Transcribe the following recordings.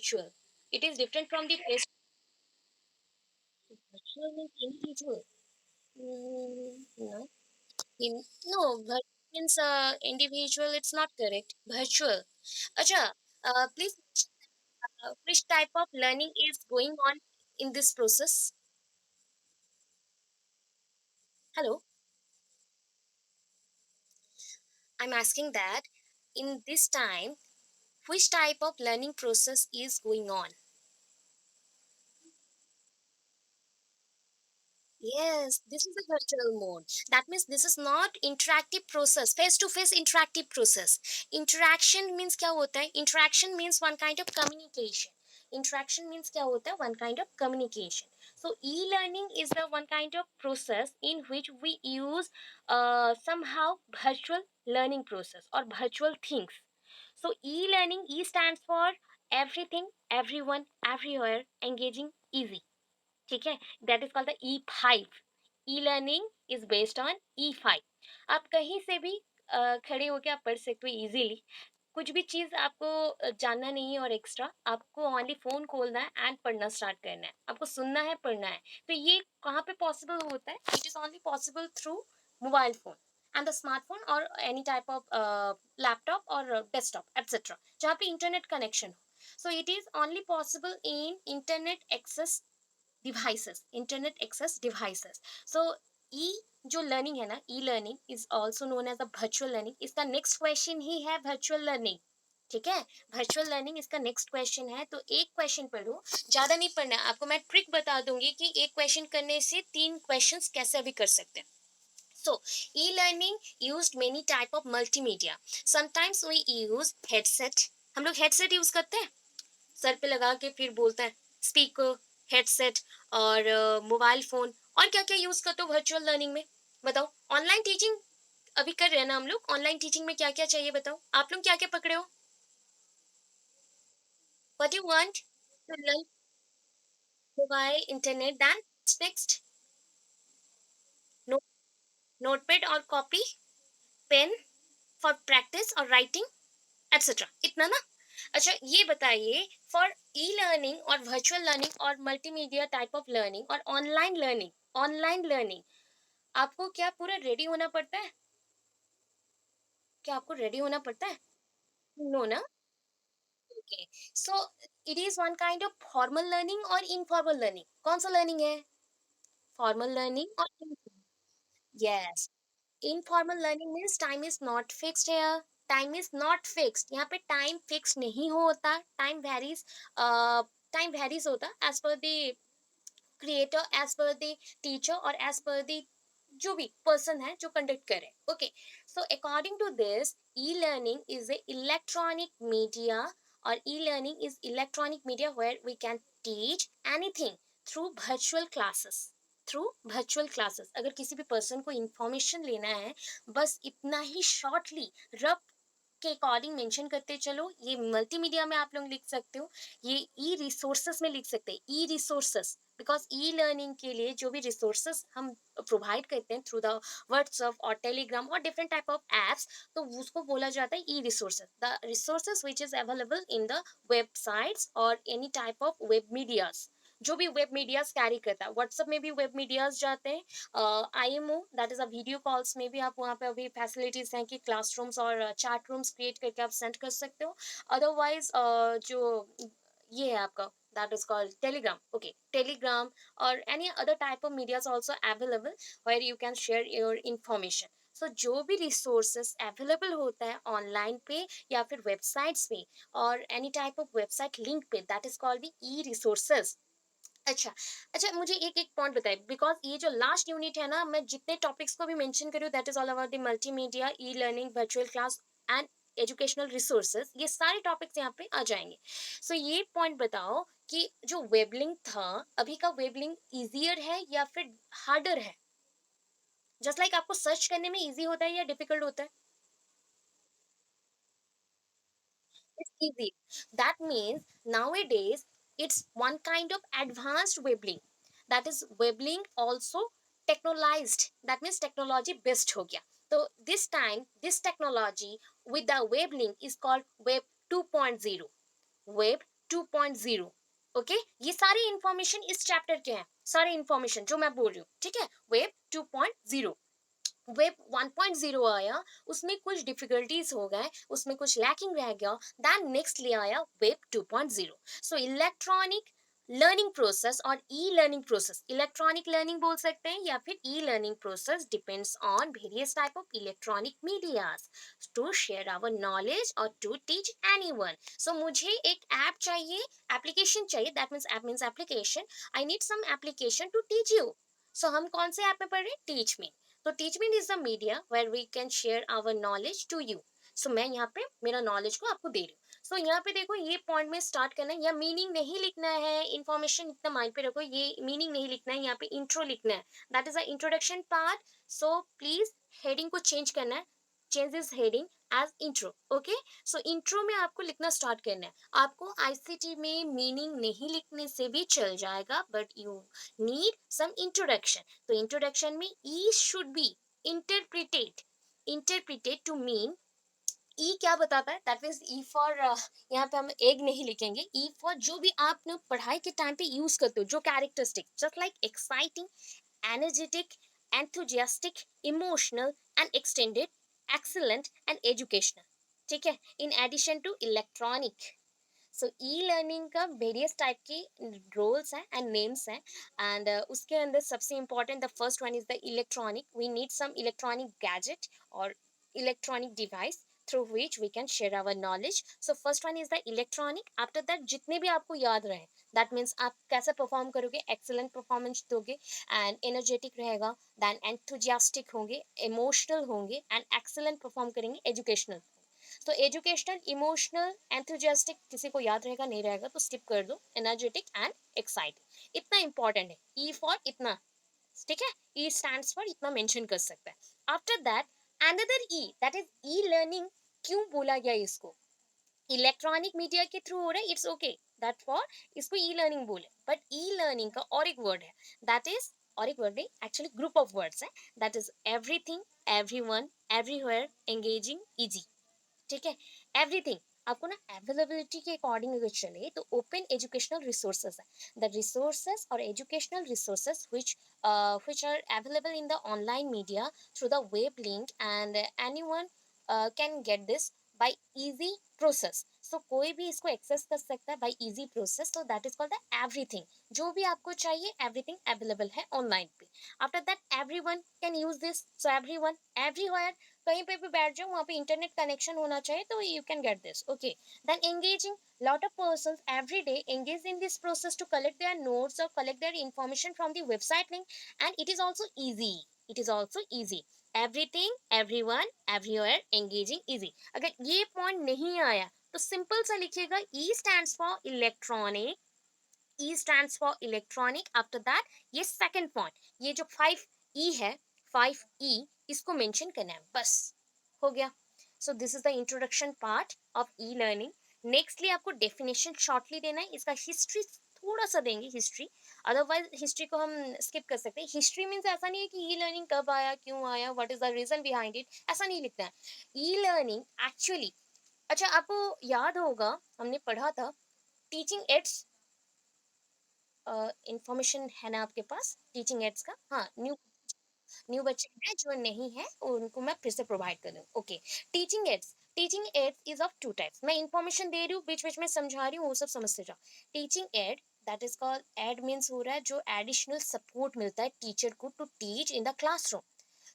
virtual. It is different from the face. Virtual means individual. No. No, means individual. It's not correct. Virtual. Acha, please mention which type of learning is going on in this process. Hello, I'm asking that in this time, which type of learning process is going on? Yes, this is a virtual mode. That means this is not interactive process, face-to-face interactive process. Interaction means क्या होता है? Interaction means one kind of communication. Interaction means क्या होता है? One kind of communication. So e-learning is the one kind of process in which we use somehow virtual learning process or virtual things. So e-learning, E stands for everything, everyone, everywhere, engaging, easy. ठीक है, that is called the E5. E learning is based on E5. आप कहीं से भी खड़े होकर आप पढ़ सकते हो इजीली. कुछ भी चीज आपको जानना नहीं है और एक्स्ट्रा आपको ओनली फोन खोलना है एंड पढ़ना स्टार्ट करना है, आपको सुनना है, पढ़ना है. तो ये कहाँ पे पॉसिबल होता है? It is only possible through mobile phone and the smartphone और एनी टाइप ऑफ लैपटॉप और डेस्कटॉप एटसेट्रा जहाँ पे इंटरनेट कनेक्शन हो. So it is only possible in internet access devices, internet access devices. So e जो learning है ना, e learning is also known as a virtual learning. इसका next question ही है वर्चुअल लर्निंग. ठीक है, वर्चुअल लर्निंग इसका नेक्स्ट क्वेश्चन है. तो एक क्वेश्चन पढ़ो, ज्यादा नहीं पढ़ना है आपको. मैं ट्रिक बता दूंगी कि एक क्वेश्चन करने से 3 क्वेश्चंस कैसे भी कर सकते हैं. So, e-learning used many type of multimedia. Sometimes we use headset. हम लोग headset यूज करते हैं, सर पे लगा के फिर बोलते हैं. स्पीकर, हेडसेट और मोबाइल फोन. और क्या क्या यूज करते हो वर्चुअल लर्निंग में? बताओ. ऑनलाइन टीचिंग अभी कर रहे हैं ना हम लोग. ऑनलाइन टीचिंग में क्या क्या चाहिए बताओ. आप लोग क्या क्या पकड़े हो? What you want to learn? Mobile, internet, then next. Notepad और कॉपी, पेन फॉर प्रैक्टिस और राइटिंग एटसेट्रा. इतना ना. अच्छा ये बताइए, फॉर ई लर्निंग और वर्चुअल लर्निंग और मल्टीमीडिया टाइप ऑफ लर्निंग और ऑनलाइन लर्निंग आपको क्या पूरा रेडी होना पड़ता है? क्या आपको रेडी होना पड़ता है? नो ना. Okay. So it is one kind of formal learning और इनफॉर्मल लर्निंग. कौन सा लर्निंग है? फॉर्मल लर्निंग और yes. Informal learning means time is not fixed here. Time is not fixed. यहाँ पे टाइम फिक्स नहीं होता. टाइम वेरीज होता as per the creator, as per the teacher और एज पर द जो भी पर्सन है जो कंडक्ट करे. Okay. So according to this, E learning is a electronic media. और e learning is electronic media where we can teach anything through virtual classes. Through virtual classes अगर किसी भी person को इंफॉर्मेशन लेना है, बस इतना ही शॉर्टली रफ के अकॉर्डिंग मेंशन करते चलो. ये मल्टीमीडिया में आप लोग लिख सकते हो, ये ई रिसोर्सेस में लिख सकते हैं. E resources because e learning के लिए जो भी रिसोर्सेस हम प्रोवाइड करते हैं थ्रू द व्हाट्सएप और टेलीग्राम और डिफरेंट टाइप ऑफ एप्स, तो उसको बोला जाता है e resources. The resources which is available in the websites और any type of web medias. जो भी वेब मीडियाज कैरी करता है, व्हाट्सएप में भी वेब मीडियाज जाते हैं. IMO that is a video calls में भी आप वहाँ पे अभी फैसिलिटीज हैं कि क्लासरूम्स और चैट रूम्स क्रिएट करके आप सेंड कर सकते हो. अदरवाइज जो ये है आपका, that is called Telegram. Okay, Telegram और any other type of medias also available where you can share your information. So जो भी रिसोर्सेस अवेलेबल होता है ऑनलाइन पे या फिर वेबसाइट्स पे और any type of website link पे, that is called the e resources. अच्छा. अच्छा मुझे एक एक पॉइंट बताइए, बिकॉज ये जो लास्ट यूनिट है ना, मैं जितने टॉपिक्स को भी मेंशन करूँ that is all about the multimedia, e learning, virtual class and educational resources. ये सारे टॉपिक्स यहाँ पे आ जाएंगे. सो ये पॉइंट बताओ कि जो वेबलिंग था, अभी का वेबलिंग इजियर है या फिर हार्डर है? जस्ट लाइक आपको सर्च करने में इजी होता है या डिफिकल्ट होता है? It's easy. That means nowadays it's one kind of advanced webbing. That is webbing also technologized. That means technology based हो गया. So this time this technology with the webbing is called Web 2.0. Web 2.0. Okay, ये सारी information इस chapter के हैं, सारी information जो मैं बोल रही हूँ, ठीक है। वेब 2.0, वेब 1.0 आया, उसमें कुछ डिफिकल्टीज हो गए, उसमें कुछ लैकिंग रह गया, दैन नेक्स्ट ले आया web 2.0। So electronic learning process और e learning process, electronic learning बोल सकते हैं या फिर e learning process, depends on various type of electronic medias to share our knowledge और टू टीच एनीवन। सो मुझे एक ऐप चाहिए, एप्लीकेशन चाहिए, that means app means application, I need some application to teach you. So हम कौन से app में पढ़ रहे हैं? Teach me. तो Teachmint is the media where we can share our knowledge to you. So मैं यहाँ पे मेरा नॉलेज को आपको दे रही हूँ। सो यहाँ पे देखो, ये पॉइंट में स्टार्ट करना है, या मीनिंग नहीं लिखना है, इन्फॉर्मेशन इतना माइंड पे रखो, ये मीनिंग नहीं लिखना है, यहाँ पे इंट्रो लिखना है, that is the introduction part. So please heading को चेंज करना है, change this heading as intro. Okay, so intro में आपको लिखना स्टार्ट करना है। आपको आईसीटी में मीनिंग नहीं लिखने से भी चल जाएगा, but you need some introduction. तो इंट्रोडक्शन में e should be interpreted, interpreted to mean. E क्या बताता है? दैट मीन्स ई फॉर, यहाँ पे हम एग नहीं लिखेंगे, ई फॉर जो भी आपने पढ़ाई के टाइम पे यूज करते हो, जो characteristic, just like exciting, energetic, enthusiastic, emotional and extended, excellent and educational, ठीक है। In addition to electronic. So e learning का वेरियस टाइप की रोल्स हैं एंड नेम्स हैं, एंड उसके अंदर सबसे important, the first one is the electronic. We need some electronic gadget और electronic device through which we can share our knowledge. So first one is the electronic. After that जितने भी आपको याद रहे, that means आप कैसे perform करोगे, excellent performance दोगे, एंड एनर्जेटिक रहेगा, देन enthusiastic होंगे, इमोशनल होंगे, एंड excellent परफॉर्म करेंगे, एजुकेशनल। तो एजुकेशनल, इमोशनल, एंथुजियास्टिक किसी को याद रहेगा, नहीं रहेगा तो स्किप कर दो, एनर्जेटिक एंड एक्साइटिंग इतना इंपॉर्टेंट है। ई फॉर इतना, ठीक है, ई स्टैंड्स फॉर इतना मेंशन कर सकता है। After that another E, that is e learning. क्यों बोला गया इसको? इलेक्ट्रॉनिक मीडिया के थ्रू हो रहा है, इट्स ओके, दैट फॉर इसको ई लर्निंग बोले, बट ई लर्निंग का और एक वर्ड है, दैट इज, और एक वर्ड नहीं, एक्चुअली ग्रुप ऑफ वर्ड्स है, that is everything, everyone, everywhere, engaging, easy, ठीक है। एवरीथिंग आपको ना अवेलेबिलिटी के अकॉर्डिंग अगर चले तो ओपन एजुकेशनल रिसोर्सेज है, द रिसोर्सेज और educational resources which are available in the online media through the web link, and anyone can get this by easy process. So कोई भी इसको एक्सेस कर सकता है by easy process, so that is called the everything। जो भी आपको चाहिए everything available है online पे। after that everyone can use this, so everyone, everywhere, कहीं पे भी बैठ जाओ, वहाँ पे इंटरनेट कनेक्शन होना चाहिए, तो you can get this, okay. Then engaging, lot of persons every day engage in this process to collect their notes or collect their information from the website link, and it is also easy, it is also easy। everything, everyone, everywhere, engaging, easy। अगर ये point नहीं आया तो simple सा लिखिएगा, ई stands for electronic, E stands for electronic। After that ये second point, ये जो 5E है, 5E, इसको मेंशन करना है, बस हो गया। So this is the introduction part of e learning. Nextly आपको डेफिनेशन शॉर्टली देना है, इसका हिस्ट्री थोड़ा सा देंगे, हिस्ट्री, अदरवाइज हिस्ट्री को हम स्किप कर सकते हैं। हिस्ट्री मीन्स ऐसा नहीं है कि ई लर्निंग कब आया, क्यों आया, what is the reason behind it, ऐसा नहीं लिखना है। ई लर्निंग एक्चुअली, अच्छा आपको याद होगा हमने पढ़ा था टीचिंग एड्स, इंफॉर्मेशन है ना आपके पास टीचिंग एड्स का? हाँ, न्यू, न्यू बच्चे हैं जो नहीं है, उनको मैं फिर से प्रोवाइड कर दूँ, okay. Teaching aids, teaching ads is of two types. मैं इंफॉर्मेशन दे रही हूँ, बीच बीच में समझा रही हूँ, वो सब समझते जाओ। Teaching aid, that is called, aid means हो रहा है जो एडिशनल सपोर्ट मिलता है टीचर को to teach in the classroom.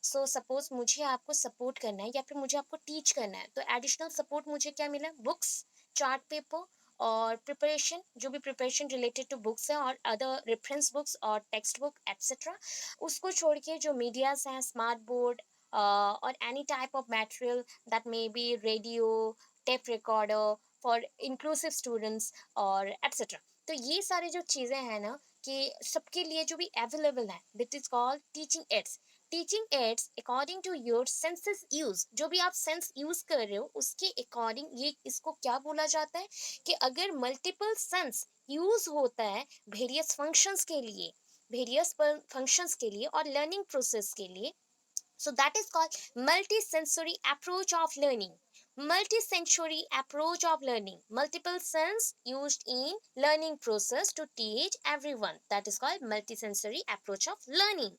So suppose मुझे आपको सपोर्ट करना है या फिर मुझे आपको टीच करना है, तो एडिशनल सपोर्ट मुझे क्या मिला? बुक्स, चार्ट पेपर, और प्रिपरेशन, जो भी प्रिपरेशन रिलेटेड टू बुक्स है, और अदर रेफरेंस बुक्स और टेक्स्ट बुक एट्सेट्रा। उसको छोड़ के जो मीडियाज हैं, स्मार्ट बोर्ड और any type of material, that may be radio, tape recorder for inclusive students और एट्सेट्रा। तो ये सारी जो चीज़ें हैं ना, कि सबके लिए जो भी अवेलेबल है, that is called teaching aids. Teaching aids according to your senses use, जो भी आप सेंस यूज कर रहे हो उसके अकॉर्डिंग ये इसको क्या बोला जाता है, कि अगर मल्टीपल सेंस यूज होता है वेरियस फंक्शंस के लिए, वेरियस फंक्शंस के लिए और लर्निंग प्रोसेस के लिए, so that is called multi sensory approach of learning। Multi-sensory approach of learning, multiple sense used in learning process to teach everyone, that is called multisensory approach of learning.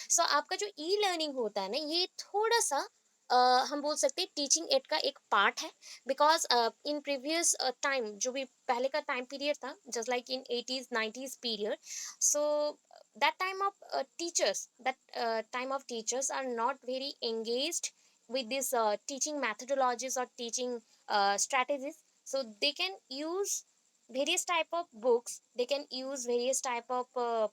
So आपका जो e learning होता है ना, ये थोड़ा सा हम बोल सकते हैं टीचिंग एड का एक पार्ट है, बिकॉज इन प्रीवियस टाइम जो भी पहले का टाइम पीरियड था, just like in 80s 90s period, so that time of teachers, that time of teachers are not very engaged with this teaching methodologies or teaching strategies. So they can use various type of books, they can use various type of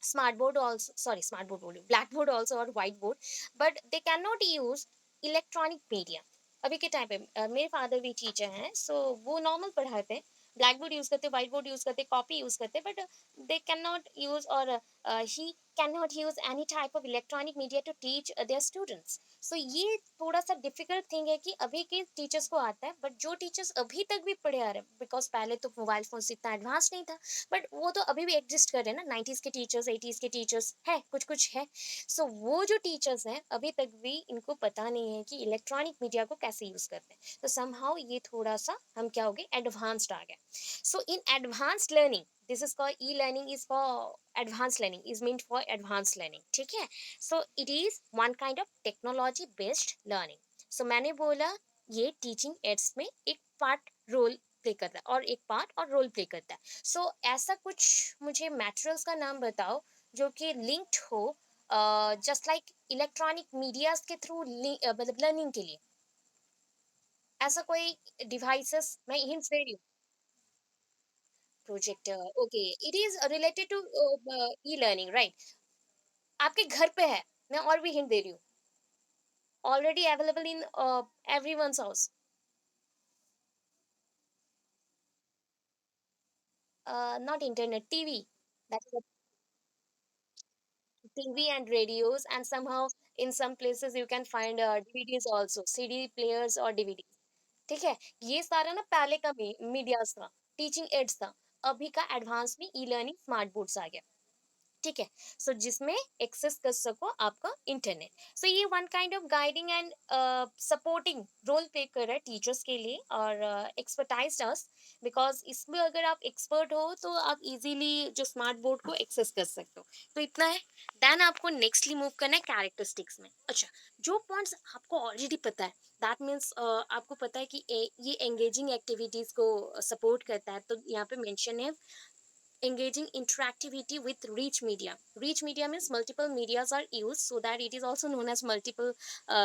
smart board also, sorry smart board बोल blackboard also or whiteboard, but they cannot use electronic media. अभी के time पे मेरे father भी teacher हैं, सो वो normal पढ़ाते हैं, ब्लैक बोर्ड यूज करते, व्हाइट बोर्ड यूज करते, कॉपी यूज करते, but they can not use, और he can not use any type of electronic media to teach their students. So ये थोड़ा सा डिफिकल्ट थिंग है कि अभी के टीचर्स को आता है, बट जो टीचर्स अभी तक भी पढ़े आ रहे हैं, बिकॉज पहले तो मोबाइल फोन इतना एडवांस नहीं था, बट वो तो अभी भी एग्जिस्ट कर रहे हैं ना, 90s के टीचर्स, 80s के टीचर्स है, कुछ कुछ है. सो वो जो टीचर्स हैं अभी तक भी इनको पता नहीं है कि इलेक्ट्रॉनिक मीडिया को कैसे यूज करते हैं, तो समहाउ ये थोड़ा सा हम क्या हो गए, एडवांस्ड आ गए. So in advanced learning, this is called e learning is for advance learning, is meant for advance learning, ठीक है. So it is one kind of technology based learning. So मैंने बोला ये टीचिंग एड्स में एक part role play करता है, और एक पार्ट और रोल प्ले करता है. सो ऐसा कुछ मुझे मटेरियल्स का नाम बताओ जो कि लिंक्ड हो जस्ट लाइक इलेक्ट्रॉनिक मीडियाज के थ्रू, मतलब लर्निंग के लिए, ऐसा कोई डिवाइसेस मैं हिंट्स दे रही हूँ. Projector, okay, it is related to e learning, right. आपके घर पे है, मैं और भी हिंट दे रही हूँ, already available in everyone's house. Not internet, TV. That's TV and radios, and somehow in some places you can find DVDs also, CD players or DVDs. ठीक है, ये सारा ना पहले का मीडियाज था, टीचिंग एड्स था. अभी का एडवांस में ई लर्निंग स्मार्ट बोर्ड्स आ गया, ठीक है. सो जिसमें एक्सेस कर सको आपका इंटरनेट. सो ये one kind of guiding and supporting role play कर रहा है टीचर्स के लिए, और एक्सपर्टाइज अस, बिकॉज इसमें अगर आप एक्सपर्ट हो तो आप इजीली जो स्मार्ट बोर्ड को एक्सेस कर सकते हो. तो इतना है. देन आपको नेक्स्टली मूव करना है कैरेक्टरिस्टिक्स में. अच्छा, जो पॉइंट्स आपको ऑलरेडी पता है, दैट मीन्स आपको पता है कि ये एंगेजिंग एक्टिविटीज को सपोर्ट करता है, तो यहाँ पे मेंशन है engaging interactivity with rich media. Rich media means multiple medias are used, so that it is also known as multiple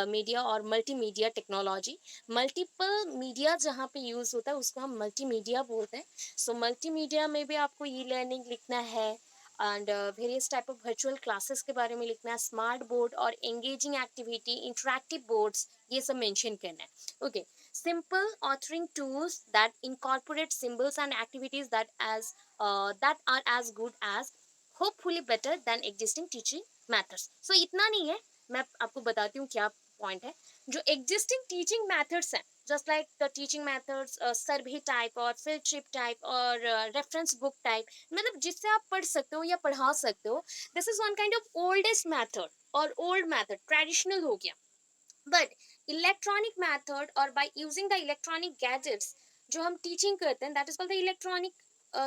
media or multimedia technology. Multiple media जहाँ पे use होता है उसको हम multimedia बोलते हैं. So multimedia में भी आपको e-learning लिखना है, and various type of virtual classes के बारे में लिखना है, smart board और engaging activity, interactive boards, ये सब mention करना है. Okay. Simple authoring tools that incorporate symbols and activities that are as good as, hopefully better than existing teaching methods. So इतना नहीं है, मैं आपको बताती हूँ क्या पॉइंट है. जो existing teaching methods हैं, just like the teaching methods, survey type और field trip type और reference book type, मतलब जिससे आप पढ़ सकते हो या पढ़ा सकते हो, this is one kind of oldest method और old method, traditional हो गया. बट इलेक्ट्रॉनिक मेथड, और by using the electronic gadgets जो हम टीचिंग करते हैं, that is called the electronic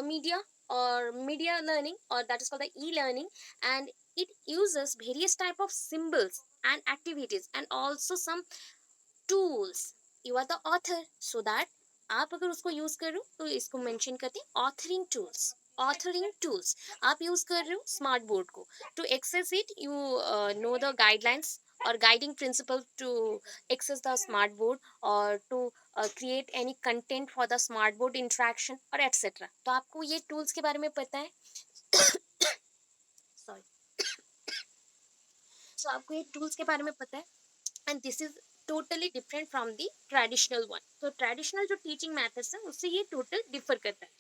media और मीडिया लर्निंग, और that is called the e learning. And it uses various type of symbols and activities and also some tools. You are the author, so that आप अगर उसको use कर रहे हो तो इसको मेंशन करते हैं ऑथरिंग टूल्स. ऑथरिंग टूल्स आप यूज कर रहे हो स्मार्ट बोर्ड को, to access it you know the guidelines or guiding principle to access the smart board, or to create any content for the smart board interaction or etc. तो आपको ये tools के बारे में पता है. सॉरी. सो आपको ये tools के बारे में पता है, and this is totally different from the traditional one. तो traditional जो teaching methods है उससे ये total differ करता है.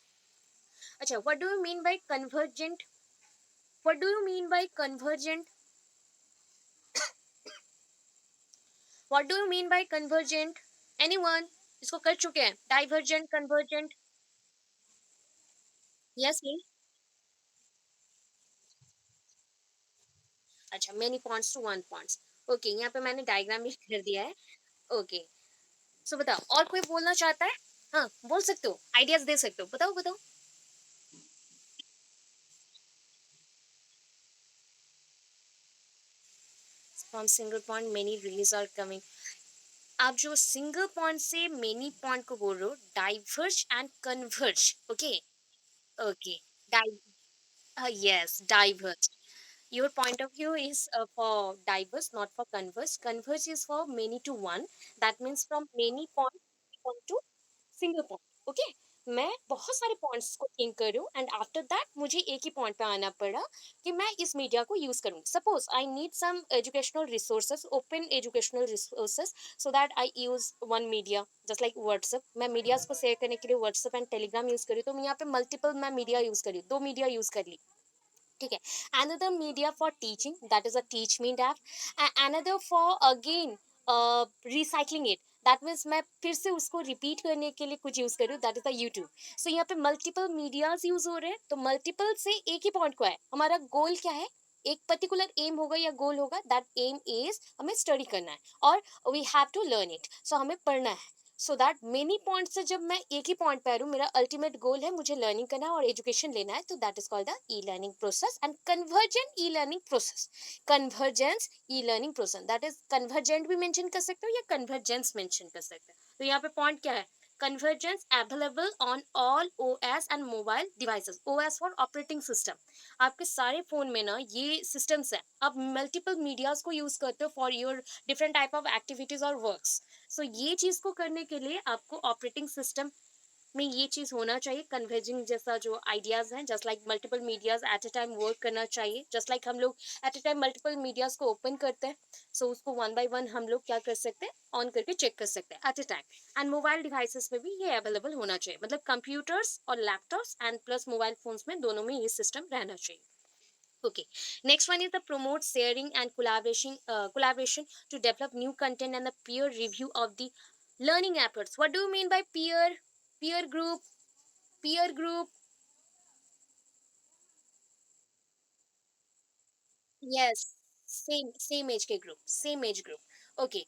अच्छा, what do you mean by convergent? What do you mean by convergent? What do you mean by convergent? Anyone? इसको कर चुके हैं. Divergent, convergent. Yes, please. अच्छा, many points to one points. Okay, यहाँ पे मैंने डायग्राम भी कर दिया है. ओके, सो बताओ, और कोई बोलना चाहता है? हाँ, बोल सकते हो, आइडियाज दे सकते हो, बताओ बताओ। From single point many rays are coming. आप जो सिंगल पॉइंट से मेनी पॉइंट को बोल रहे हो, diverge and converge, okay. Okay, yes, diverse. Your point of view is for diverse, not for converse. Converse is for many to one. That means from many points we come to single point. Okay. मैं बहुत सारे points को think कर रही हूँ and after that मुझे एक ही point पे आना पड़ा कि मैं इस मीडिया को यूज करूँ। Suppose I need some educational resources, open educational resources, so that I use one media just like WhatsApp. मैं मीडियाज को शेयर करने के लिए व्हाट्सएप एंड टेलीग्राम यूज करी, तो मैं यहाँ पे मल्टीपल मैं मीडिया यूज करी, दो मीडिया यूज कर ली। ठीक है। Another media for teaching, that is a teach me app. Another for again recycling it, that means मैं फिर से उसको रिपीट करने के लिए कुछ यूज कर रही हूँ, दैट इज द यूट्यूब। सो यहाँ पे मल्टीपल मीडियाज यूज हो रहे हैं, तो मल्टीपल से एक ही पॉइंट को है, हमारा गोल क्या है, एक पर्टिकुलर एम होगा या गोल होगा, दैट एम इज हमें स्टडी करना है और we have to learn it, so हमें पढ़ना है। सो दैट मेनी पॉइंट से जब मैं एक ही पॉइंट पे आ रही हूँ, मेरा अल्टीमेट गोल है, मुझे लर्निंग करना है और एजुकेशन लेना है, तो that is called the e learning process and convergent E learning process. Convergence E learning process, that is convergent भी मेंशन कर सकते हो या कन्वर्जेंस मेंशन कर सकते हो। तो यहाँ पे पॉइंट क्या है, convergence available on all OS and mobile devices. OS for operating system, आपके सारे फोन में ना ये सिस्टम्स है, आप मल्टीपल मीडियाज को यूज करते हो for your different type of activities और वर्क्स। सो ये चीज को करने के लिए आपको ऑपरेटिंग सिस्टम में ये चीज होना चाहिए, कन्वर्जिंग जैसा जो आइडियाज हैं, just like multiple medias at a time work करना चाहिए, जस्ट लाइक हम लोग at a time multiple medias को ओपन करते हैं, सो उसको वन बाय वन हम लोग क्या कर सकते हैं, ऑन करके चेक कर सकते हैं eight a time. And mobile devices में भी ये अवेलेबल होना चाहिए, मतलब कंप्यूटर्स और laptops and plus mobile phones में दोनों में ये सिस्टम रहना चाहिए। Okay, next one is the promote sharing and collaboration to develop new content and the peer review of the learning efforts. What do you mean by peer group, peer group? Yes, same age के group, same age group. Okay,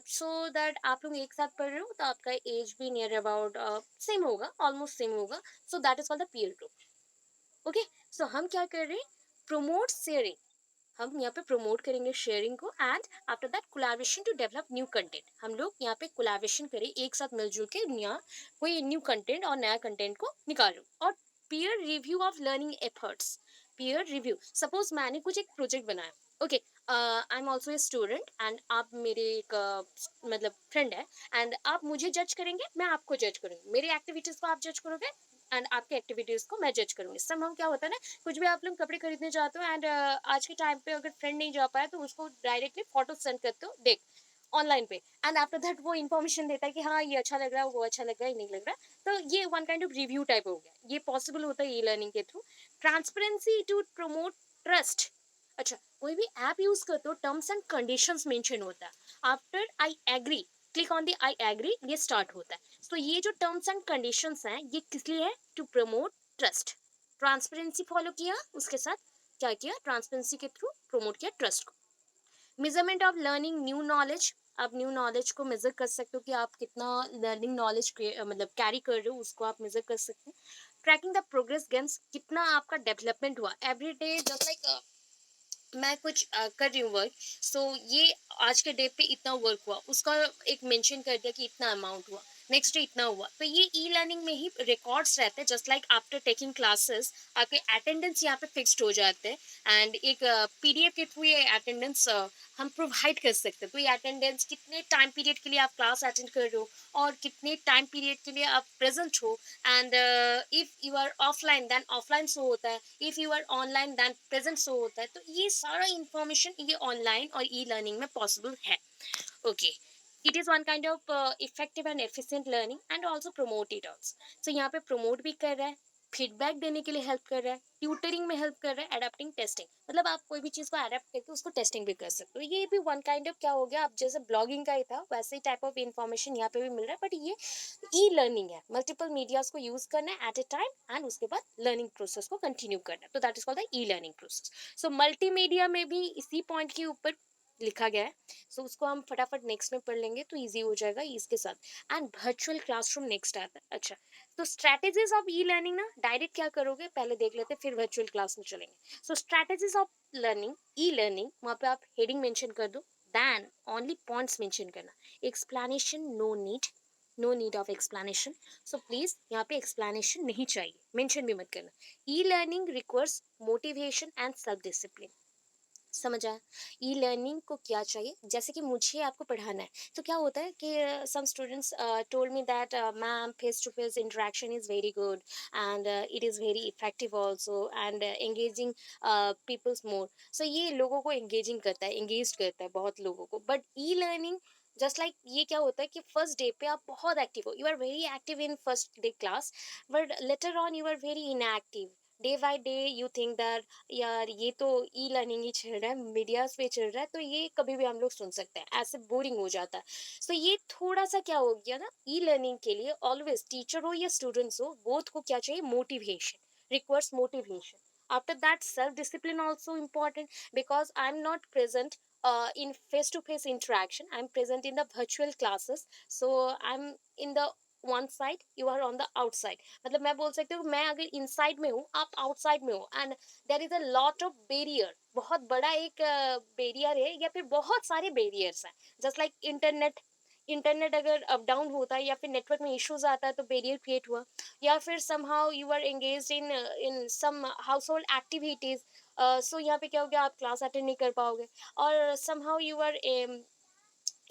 so that आप लोग एक साथ पढ़ रहे हो, तो आपका एज भी नियर अबाउट सेम होगा, ऑलमोस्ट सेम होगा, so that is called the peer group. Okay, so हम क्या कर रहे हैं, promote sharing, हम यहाँ पे प्रमोट करेंगे शेयरिंग को, and after that collaboration to develop new content, हम लोग यहाँ पे कोलैबोरेशन करें, एक साथ मिलजुल के नया कोई न्यू कंटेंट और नया कंटेंट को निकालो। और peer review of learning efforts, peer review, suppose मैंने कुछ एक प्रोजेक्ट बनाया, okay, I am also a student and आप मेरे एक मतलब फ्रेंड है, एंड आप मुझे जज करेंगे, मैं आपको जज करूंगी, मेरी एक्टिविटीज को आप जज करोगे एंड आपके एक्टिविटीज को मैं जज करूंगी। सब हम क्या होता है ना, कुछ भी आप लोग कपड़े खरीदने जाते हो एंड आज के टाइम पे अगर फ्रेंड नहीं जा पाया तो उसको डायरेक्टली फोटो सेंड करते हो, देख ऑनलाइन पे, एंड आफ्टर दैट वो इन्फॉर्मेशन देता है कि हाँ ये अच्छा लग रहा है, वो अच्छा लग रहा है, नहीं लग रहा है, तो ये one kind of review type हो गया, ये पॉसिबल होता है ई लर्निंग के through. Transparency to promote trust, अच्छा कोई भी ऐप यूज करते हो, टर्म्स एंड कंडीशंस मेंशन होता है, after I agree click on the I agree ये स्टार्ट होता है। तो ये जो टर्म्स एंड कंडीशंस हैं ये किस लिए है, to promote trust, transparency follow किया, उसके साथ क्या किया, ट्रांसपेरेंसी के थ्रू प्रमोट किया ट्रस्ट को। Measurement of learning new knowledge, आप न्यू नॉलेज को मेजर कर सकते हो कि आप कितना लर्निंग नॉलेज मतलब कैरी कर रहे हो, उसको आप मेजर कर सकते हैं। ट्रैकिंग द प्रोग्रेस गेम्स, कितना आपका डेवलपमेंट हुआ एवरी डे, जस्ट लाइक मैं कुछ कर रही हूँ वर्क, सो ये आज के डे पे इतना वर्क हुआ, उसका एक मेंशन कर दिया कि इतना अमाउंट हुआ, नेक्स्ट डे इतना हुआ, तो ये ई लर्निंग में ही रिकॉर्ड्स रहते हैं, just like after taking classes आपके अटेंडेंस यहाँ पे फिक्स्ड हो जाते हैं, एंड एक पीडीएफ के थ्रू ये अटेंडेंस हम प्रोवाइड कर सकते हैं। तो ये अटेंडेंस कितने टाइम पीरियड के लिए आप क्लास अटेंड कर रहे हो और कितने टाइम पीरियड के लिए आप प्रेजेंट हो, and if you are offline then offline show होता है, if you are online then present show होता है, तो ये सारा इंफॉर्मेशन ये ऑनलाइन और ई लर्निंग में पॉसिबल है। Okay, it is one kind of effective and efficient learning and also promote it also। so यहाँ पे promote भी कर रहा है, फीडबैक देने के लिए हेल्प कर रहा है, ट्यूटरिंग में हेल्प कर रहा है, अडेप्टिंग टेस्टिंग, मतलब आप कोई भी चीज को अडेप्ट करके उसको टेस्टिंग भी कर सकते हो। ये भी वन काइंड ऑफ क्या हो गया, आप जैसे ब्लॉगिंग का ही था वैसे ही टाइप ऑफ इन्फॉर्मेशन यहाँ पे भी मिल रहा है, बट ये ई लर्निंग है, मल्टीपल मीडियाज को यूज करना है एट ए टाइम एंड उसके बाद लर्निंग प्रोसेस को कंटिन्यू करना है, तो that is called the e learning process. So multimedia में भी इसी पॉइंट के ऊपर लिखा गया है, सो उसको हम फटाफट नेक्स्ट में पढ़ लेंगे तो इजी हो जाएगा इसके साथ। एंड वर्चुअल क्लासरूम नेक्स्ट आता है। अच्छा, तो स्ट्रैटेजीज ऑफ ई लर्निंग ना, डायरेक्ट क्या करोगे पहले देख लेते हैं, फिर वर्चुअल क्लास में चलेंगे। So strategies of learning, e learning, वहाँ पे आप हेडिंग मेंशन कर दो, देन ओनली पॉइंट्स मेंशन करना। Explanation no need, no need of explanation, so please यहाँ पे एक्सप्लेनेशन नहीं चाहिए, मेंशन भी मत करना। E learning requires motivation and self discipline. समझ आया? ई लर्निंग को क्या चाहिए, जैसे कि मुझे आपको पढ़ाना है, तो क्या होता है कि some students told me that ma'am face to face interaction is very good and it is very effective also and engaging peoples more. So ये लोगों को एंगेजिंग करता है, एंगेज करता है बहुत लोगों को। But E learning just like ये क्या होता है कि फर्स्ट डे पे आप बहुत एक्टिव हो, you are very active in first day class, but later on you are very inactive. Day by day you think that यार ये तो ई लर्निंग ही चल रहा है, मीडियाज पे चल रहा है, तो ये कभी भी हम लोग सुन सकते हैं, ऐसे बोरिंग हो जाता है। सो ये थोड़ा सा क्या हो गया ना, ई लर्निंग के लिए ऑलवेज टीचर हो या स्टूडेंट्स हो, बोथ को क्या चाहिए, motivation, requires motivation. After that self discipline also important, because I'm not present in face to face interaction, I'm present in the virtual classes, so I'm in the one side, you are on the outside। मतलब मैं बोल सकती हूँ मैं अगर inside में हूँ, आप आउटसाइड में हो, and there is a lot of barrier, बहुत बड़ा एक बैरियर है, या फिर बहुत सारे बैरियर्स हैं। जस्ट लाइक इंटरनेट, इंटरनेट अगर अप डाउन होता है या फिर नेटवर्क में इश्यूज आता है तो बैरियर क्रिएट हुआ, या फिर somehow you are engaged in some household activities, so यहाँ पे क्या हो गया, आप क्लास अटेंड नहीं कर पाओगे, और somehow you are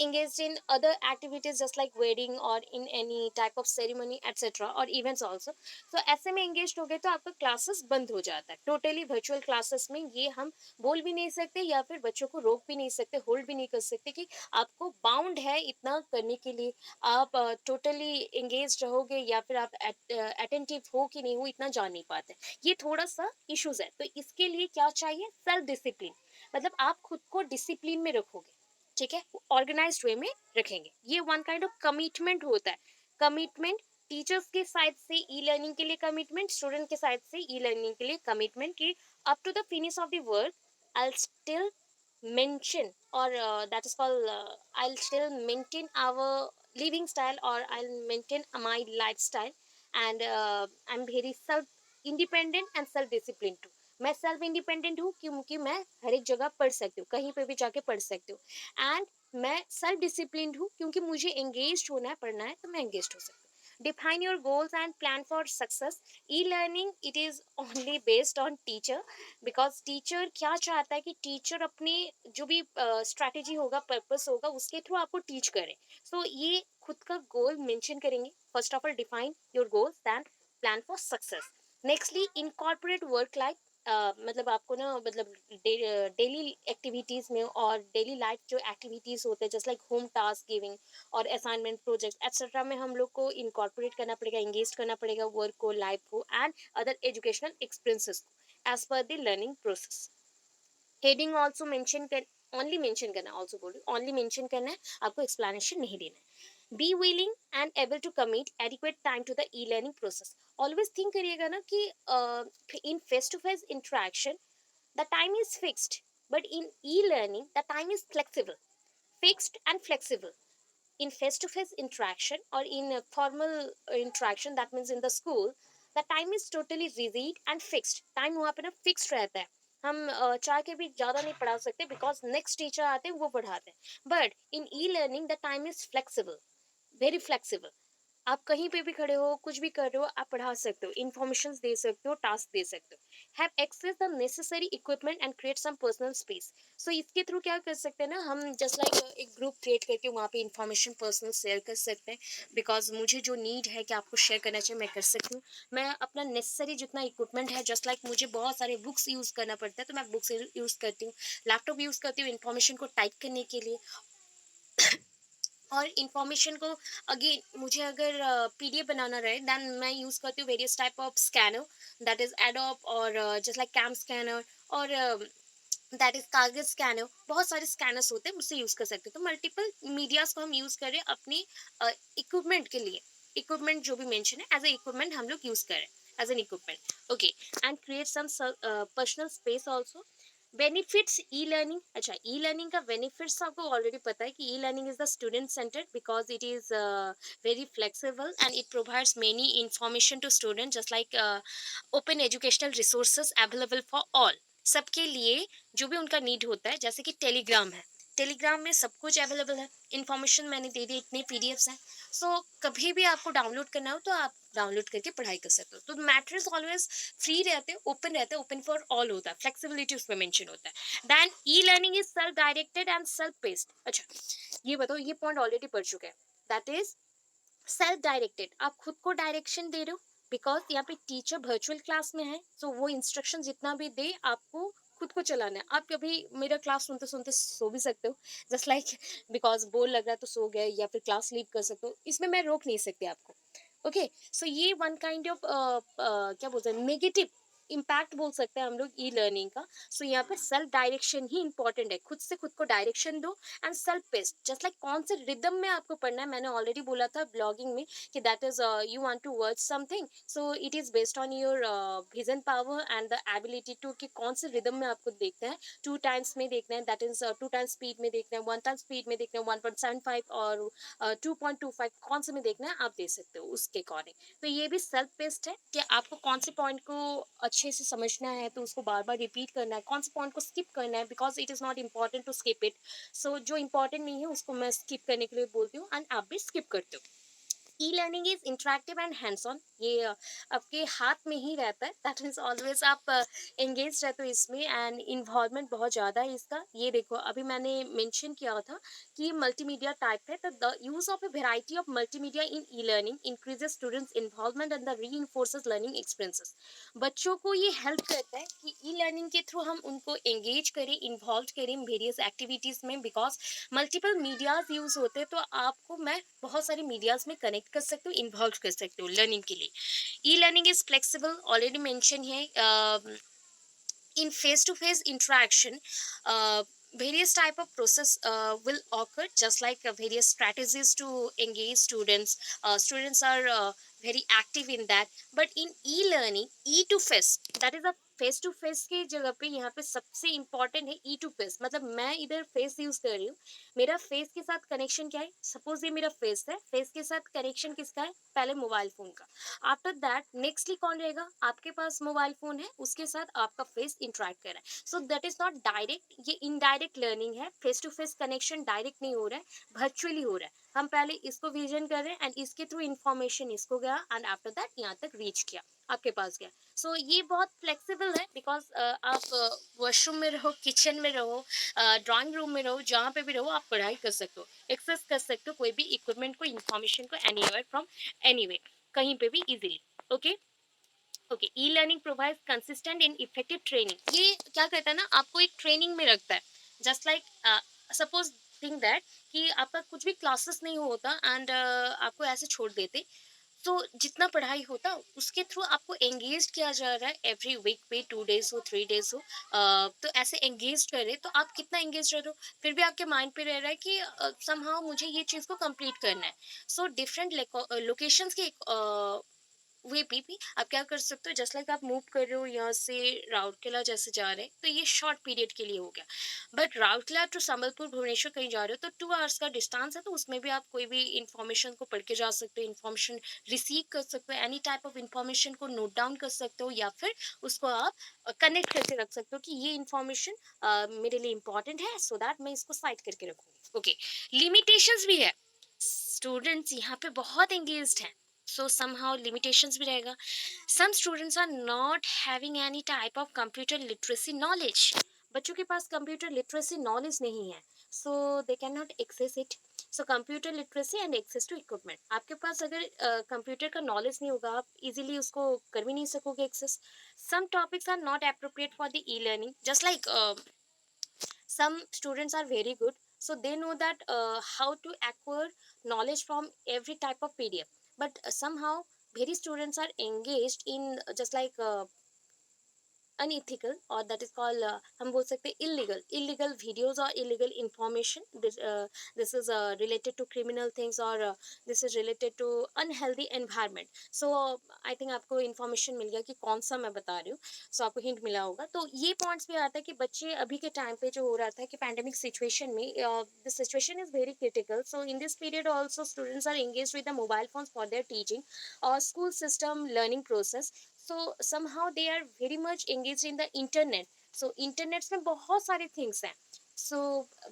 engaged in other activities just like wedding or in any type of ceremony etc or events also। so ऐसे में engaged हो गए तो आपका classes बंद हो जाता है totally। virtual classes में ये हम बोल भी नहीं सकते या फिर बच्चों को रोक भी नहीं सकते, होल्ड भी नहीं कर सकते कि आपको बाउंड है इतना करने के लिए, आप टोटली एंगेज रहोगे या फिर आप अटेंटिव हो कि नहीं हो इतना जान नहीं पाते। ये थोड़ा सा इश्यूज है, तो इसके लिए क्या चाहिए, सेल्फ डिसिप्लिन, मतलब आप खुद को डिसिप्लिन में रखोगे, ठीक है, ऑर्गेनाइज्ड वे में रखेंगे। ये वन काइंड ऑफ कमिटमेंट होता है। कमिटमेंट टीचर्स के साइड से ई लर्निंग के लिए कमिटमेंट, स्टूडेंट के साइड से ई लर्निंग के लिए कमिटमेंट कि up to the finish of the work I still mention or that is called I'll still maintain our living style or I'll maintain my lifestyle and I'm very self independent and self disciplined too। मैं self independent हूँ क्योंकि मैं हर एक जगह पढ़ सकती हूँ, कहीं पे भी जाके पढ़ सकती हूँ, एंड मैं सेल्फ डिसिप्लिन्ड हूँ क्योंकि मुझे एंगेज होना है, पढ़ना है तो मैं एंगेज हो सकती हूँ। Define your goals and plan for success. E learning it is only based on teacher, because teacher क्या चाहता है कि टीचर अपने जो भी स्ट्रैटेजी होगा, पर्पस होगा, उसके थ्रू आपको टीच करे। सो ये खुद का गोल मेंशन करेंगे। First of all define your goals then plan for success. Nextly incorporate work life, मतलब आपको ना मतलब डेली एक्टिविटीज में और डेली लाइफ जो एक्टिविटीज होते हैं just like home task giving और असाइनमेंट प्रोजेक्ट एक्सेट्रा में हम लोग को इनकॉर्पोरेट करना पड़ेगा, एंगेज करना पड़ेगा वर्क को, लाइफ को एंड अदर एजुकेशनल एक्सपीरियंसेस को as per the learning process. Heading also mention कर, ओनली मेंशन करना, ऑल्सो बोल रही ओनली मेंशन करना है, आपको एक्सप्लेनेशन नहीं देना है। Be willing and able to commit adequate time to the e learning process. Always think करिएगा ना कि in face to face interaction the time is fixed, but in e-learning the time is flexible, fixed and flexible। in face to face interaction or in formal interaction, that means in the school, the time is totally rigid and fixed। time वहाँ पे ना fixed रहता है, हम चाह के भी ज़्यादा नहीं पढ़ा सकते बिकॉज नेक्स्ट टीचर आते हैं वो पढ़ाते हैं। But in e learning the time is flexible, very flexible. आप कहीं पे भी खड़े हो, कुछ भी कर रहे हो, आप पढ़ा सकते हो, इन्फॉर्मेशन दे सकते हो, टास्क दे सकते हो, have access the necessary equipment and create some personal space. So इसके थ्रू क्या कर सकते हैं ना हम, जस्ट लाइक एक ग्रुप क्रिएट करके वहाँ पे इन्फॉर्मेशन पर्सनल शेयर कर सकते हैं, बिकॉज मुझे जो नीड है कि आपको शेयर करना चाहिए मैं कर सकती हूँ। मैं अपना नेसेसरी जितना इक्विपमेंट है, जस्ट लाइक मुझे बहुत सारे बुक्स यूज़ करना पड़ता है तो मैं बुक्स यूज़ करती हूँ, लैपटॉप यूज़ करती हूँ इन्फॉर्मेशन को टाइप करने के लिए, और इन्फॉर्मेशन को अगेन मुझे अगर पीडीएफ बनाना रहे देन मैं यूज़ करती हूँ various type of scanner, that is adobe और जस्ट लाइक कैम स्कैनर और दैट इज कागज स्कैनर। बहुत सारे स्कैनर्स होते हैं, मुझसे यूज़ कर सकते हैं। तो मल्टीपल मीडियाज को हम यूज़ करें अपनी इक्विपमेंट के लिए, इक्विपमेंट जो भी मेंशन है एज ए इक्विपमेंट हम लोग यूज़ करें as an equipment, okay. And create some personal space also. Benefits e learning, अच्छा ई लर्निंग का बेनिफिट्स आपको ऑलरेडी पता है कि e learning is the student centered because it is very flexible and it provides many information to student just like open educational resources available for all, सबके लिए जो भी उनका नीड होता है। जैसे कि टेलीग्राम है, टेलीग्राम में सब कुछ अवेलेबल है, इन्फॉर्मेशन मैंने दे दी, इतने पीडीएफ्स हैं। सो कभी भी आपको डाउनलोड करना हो तो आप डाउनलोड करके पढ़ाई कर सकते हो। तो मैटर्स ऑलवेज फ्री रहते हैं, ओपन रहते हैं, ओपन फॉर ऑल होता है, फ्लेक्सिबिलिटी उसमें मेंशन होता है। Then e learning is self directed and self paced. अच्छा ये बताओ, ये पॉइंट ऑलरेडी पढ़ चुके हैं, दैट इज सेल्फ डायरेक्टेड, आप खुद को डायरेक्शन दे रहे हो बिकॉज यहाँ पे टीचर वर्चुअल क्लास में है, सो वो इंस्ट्रक्शन जितना भी दे आपको खुद को चलाना है। आप कभी मेरा क्लास सुनते सुनते सो भी सकते हो, जस्ट लाइक बिकॉज बोर लग रहा है तो सो गए, या फिर क्लास लीव कर सकते हो, इसमें मैं रोक नहीं सकती आपको। ओके, सो ये वन काइंड ऑफ क्या बोलते हैं, नेगेटिव इम्पैक्ट बोल सकते हैं हम लोग ई लर्निंग का। सो यहाँ पे सेल्फ डायरेक्शन ही इंपॉर्टेंट है, खुद से खुद को डायरेक्शन दो and self paced, just like कौन से रिदम में आपको पढ़ना है। मैंने ऑलरेडी बोला था ब्लॉगिंग में कि that is you want to word something, so it is based on your vision power and the ability to, कि कौन से रिदम में आपको देखना है, 2 टाइम्स में देखना है, दैट इज 2 टाइम्स स्पीड में देखना है, 1 टाइम स्पीड में देखना है, 1.75 और 2.25, कौन से में देखना है आप दे सकते हो उसके अकॉर्डिंग। तो ये भी सेल्फ पेस्ड है कि आपको कौन से पॉइंट को अच्छे से समझना है तो उसको बार बार रिपीट करना है, कौन से पॉइंट को स्किप करना है because it is not important to skip it. So जो इम्पोर्टेंट नहीं है उसको मैं स्किप करने के लिए बोलती हूँ एंड आप भी स्किप करते हो। ई learning is interactive and hands on, ये आपके हाथ में ही रहता है, दैट मीन्स ऑलवेज आप एंगेज रहते हो इसमें एंड इन्वॉल्वमेंट बहुत ज़्यादा है इसका। ये देखो अभी मैंने मेंशन किया था कि मल्टीमीडिया टाइप है, तो the use of a variety of multimedia in e learning increases students involvement and the री लर्निंग एक्सपीरियंसेस। बच्चों को ये हेल्प करता है कि ई लर्निंग के थ्रू हम उनको एंगेज करें, इन्वॉल्व करें वेरियस एक्टिविटीज़ में, बिकॉज मल्टीपल मीडियाज यूज होते हैं, तो आपको मैं बहुत सारी मीडियाज में कनेक्ट कर सकती हूँ, इन्वॉल्व कर सकती हूँ लर्निंग के लिए। ई learning is flexible, already mention है। In face-to-face interaction, various type of process will occur, just like various strategies to engage students. Students are very active in that, but in e-learning, e to face, that is a face to face की जगह पे यहाँ पे सबसे important है ई to face, मतलब मैं इधर फेस यूज कर रही हूँ, मेरा फेस के साथ कनेक्शन क्या है, सपोज ये मेरा फेस है, फेस के साथ कनेक्शन किसका है, पहले मोबाइल फोन का। आफ्टर दैट नेक्स्टली कौन रहेगा, आपके पास मोबाइल फोन है उसके साथ आपका फेस इंटरेक्ट कर रहा है। So that is not direct, ये इनडायरेक्ट लर्निंग है, face to face connection direct नहीं हो रहा है, वर्चुअली हो रहा है। हम पहले इसको विजन कर रहे हैं एंड इसके थ्रू इन्फॉर्मेशन इसको गया एंड आफ्टर दैट यहाँ तक रीच किया, आपके पास गया। सो ये बहुत फ्लेक्सिबल है बिकॉज आप वॉशरूम में रहो, किचन में रहो, ड्राइंग रूम में रहो, जहाँ पे भी रहो आप पढ़ाई कर सकते हो, एक्सेस कर सकते हो कोई भी इक्विपमेंट को, इन्फॉर्मेशन को, एनी फ्रॉम एनी कहीं पे भी easily. Okay, okay, e learning provides consistent and effective training. ये क्या कहता है ना, आपको एक ट्रेनिंग में रखता है, just like suppose think that कि आपका कुछ भी क्लासेस नहीं होता एंड आपको ऐसे छोड़ देते, तो जितना पढ़ाई होता उसके थ्रू आपको एंगेज किया जा रहा है, एवरी वीक पे 2 डेज हो, 3 डेज हो, तो ऐसे एंगेज करे तो आप कितना एंगेज रह रहे हो, फिर भी आपके माइंड पे रह रहा है कि समहाउ मुझे ये चीज़ को कंप्लीट करना है। सो डिफरेंट लोकेशंस के वे भी आप क्या कर सकते हो, जस्ट लाइक आप मूव कर रहे हो यहाँ से राउरकेला जैसे जा रहे हैं तो ये शॉर्ट पीरियड के लिए हो गया, बट राउरकेला टू संबलपुर भुवनेश्वर कहीं जा रहे हो तो 2 आवर्स का डिस्टेंस है, तो उसमें भी आप कोई भी इंफॉर्मेशन को पढ़ के जा सकते हो, इन्फॉर्मेशन रिसीव कर सकते हो, एनी टाइप ऑफ इंफॉर्मेशन को नोट डाउन कर सकते हो, या फिर उसको आप कनेक्ट करके रख सकते हो कि ये इन्फॉर्मेशन मेरे लिए इंपॉर्टेंट है, सो दैट मैं इसको साइड करके रखूंगी। ओके, लिमिटेशंस भी है, स्टूडेंट्स यहाँ पे बहुत एंगेज्ड हैं, सो समहाउ limitations भी रहेगा। some students are not having any type of computer literacy knowledge, बच्चों के पास कंप्यूटर लिटरेसी नॉलेज नहीं है, so they can not access it. So computer literacy and access to equipment, आपके पास अगर कंप्यूटर का नॉलेज नहीं होगा आप इजीली उसको कर भी नहीं सकोगे access. Some topics are not appropriate for the e learning, just like some students are very good, so they know that how to acquire knowledge from every type of pdf, but somehow very students are engaged in just like unethical और that is called हम बोल सकते हैं illegal videos और illegal information. This is related to criminal things और this is related to unhealthy environment. So I think आपको information मिल गया कि कौन सा मैं बता रही हूँ. सो आपको हिंट मिला होगा. तो ये पॉइंट्स भी आता है कि बच्चे अभी के टाइम पे जो हो रहा था कि पैंडेमिक सिचुएशन में the situation is very critical. So in this period also students are engaged with the mobile phones for their teaching or school system learning process. So somehow they are very much engaged in the internet. So internet में बहुत सारे things हैं. So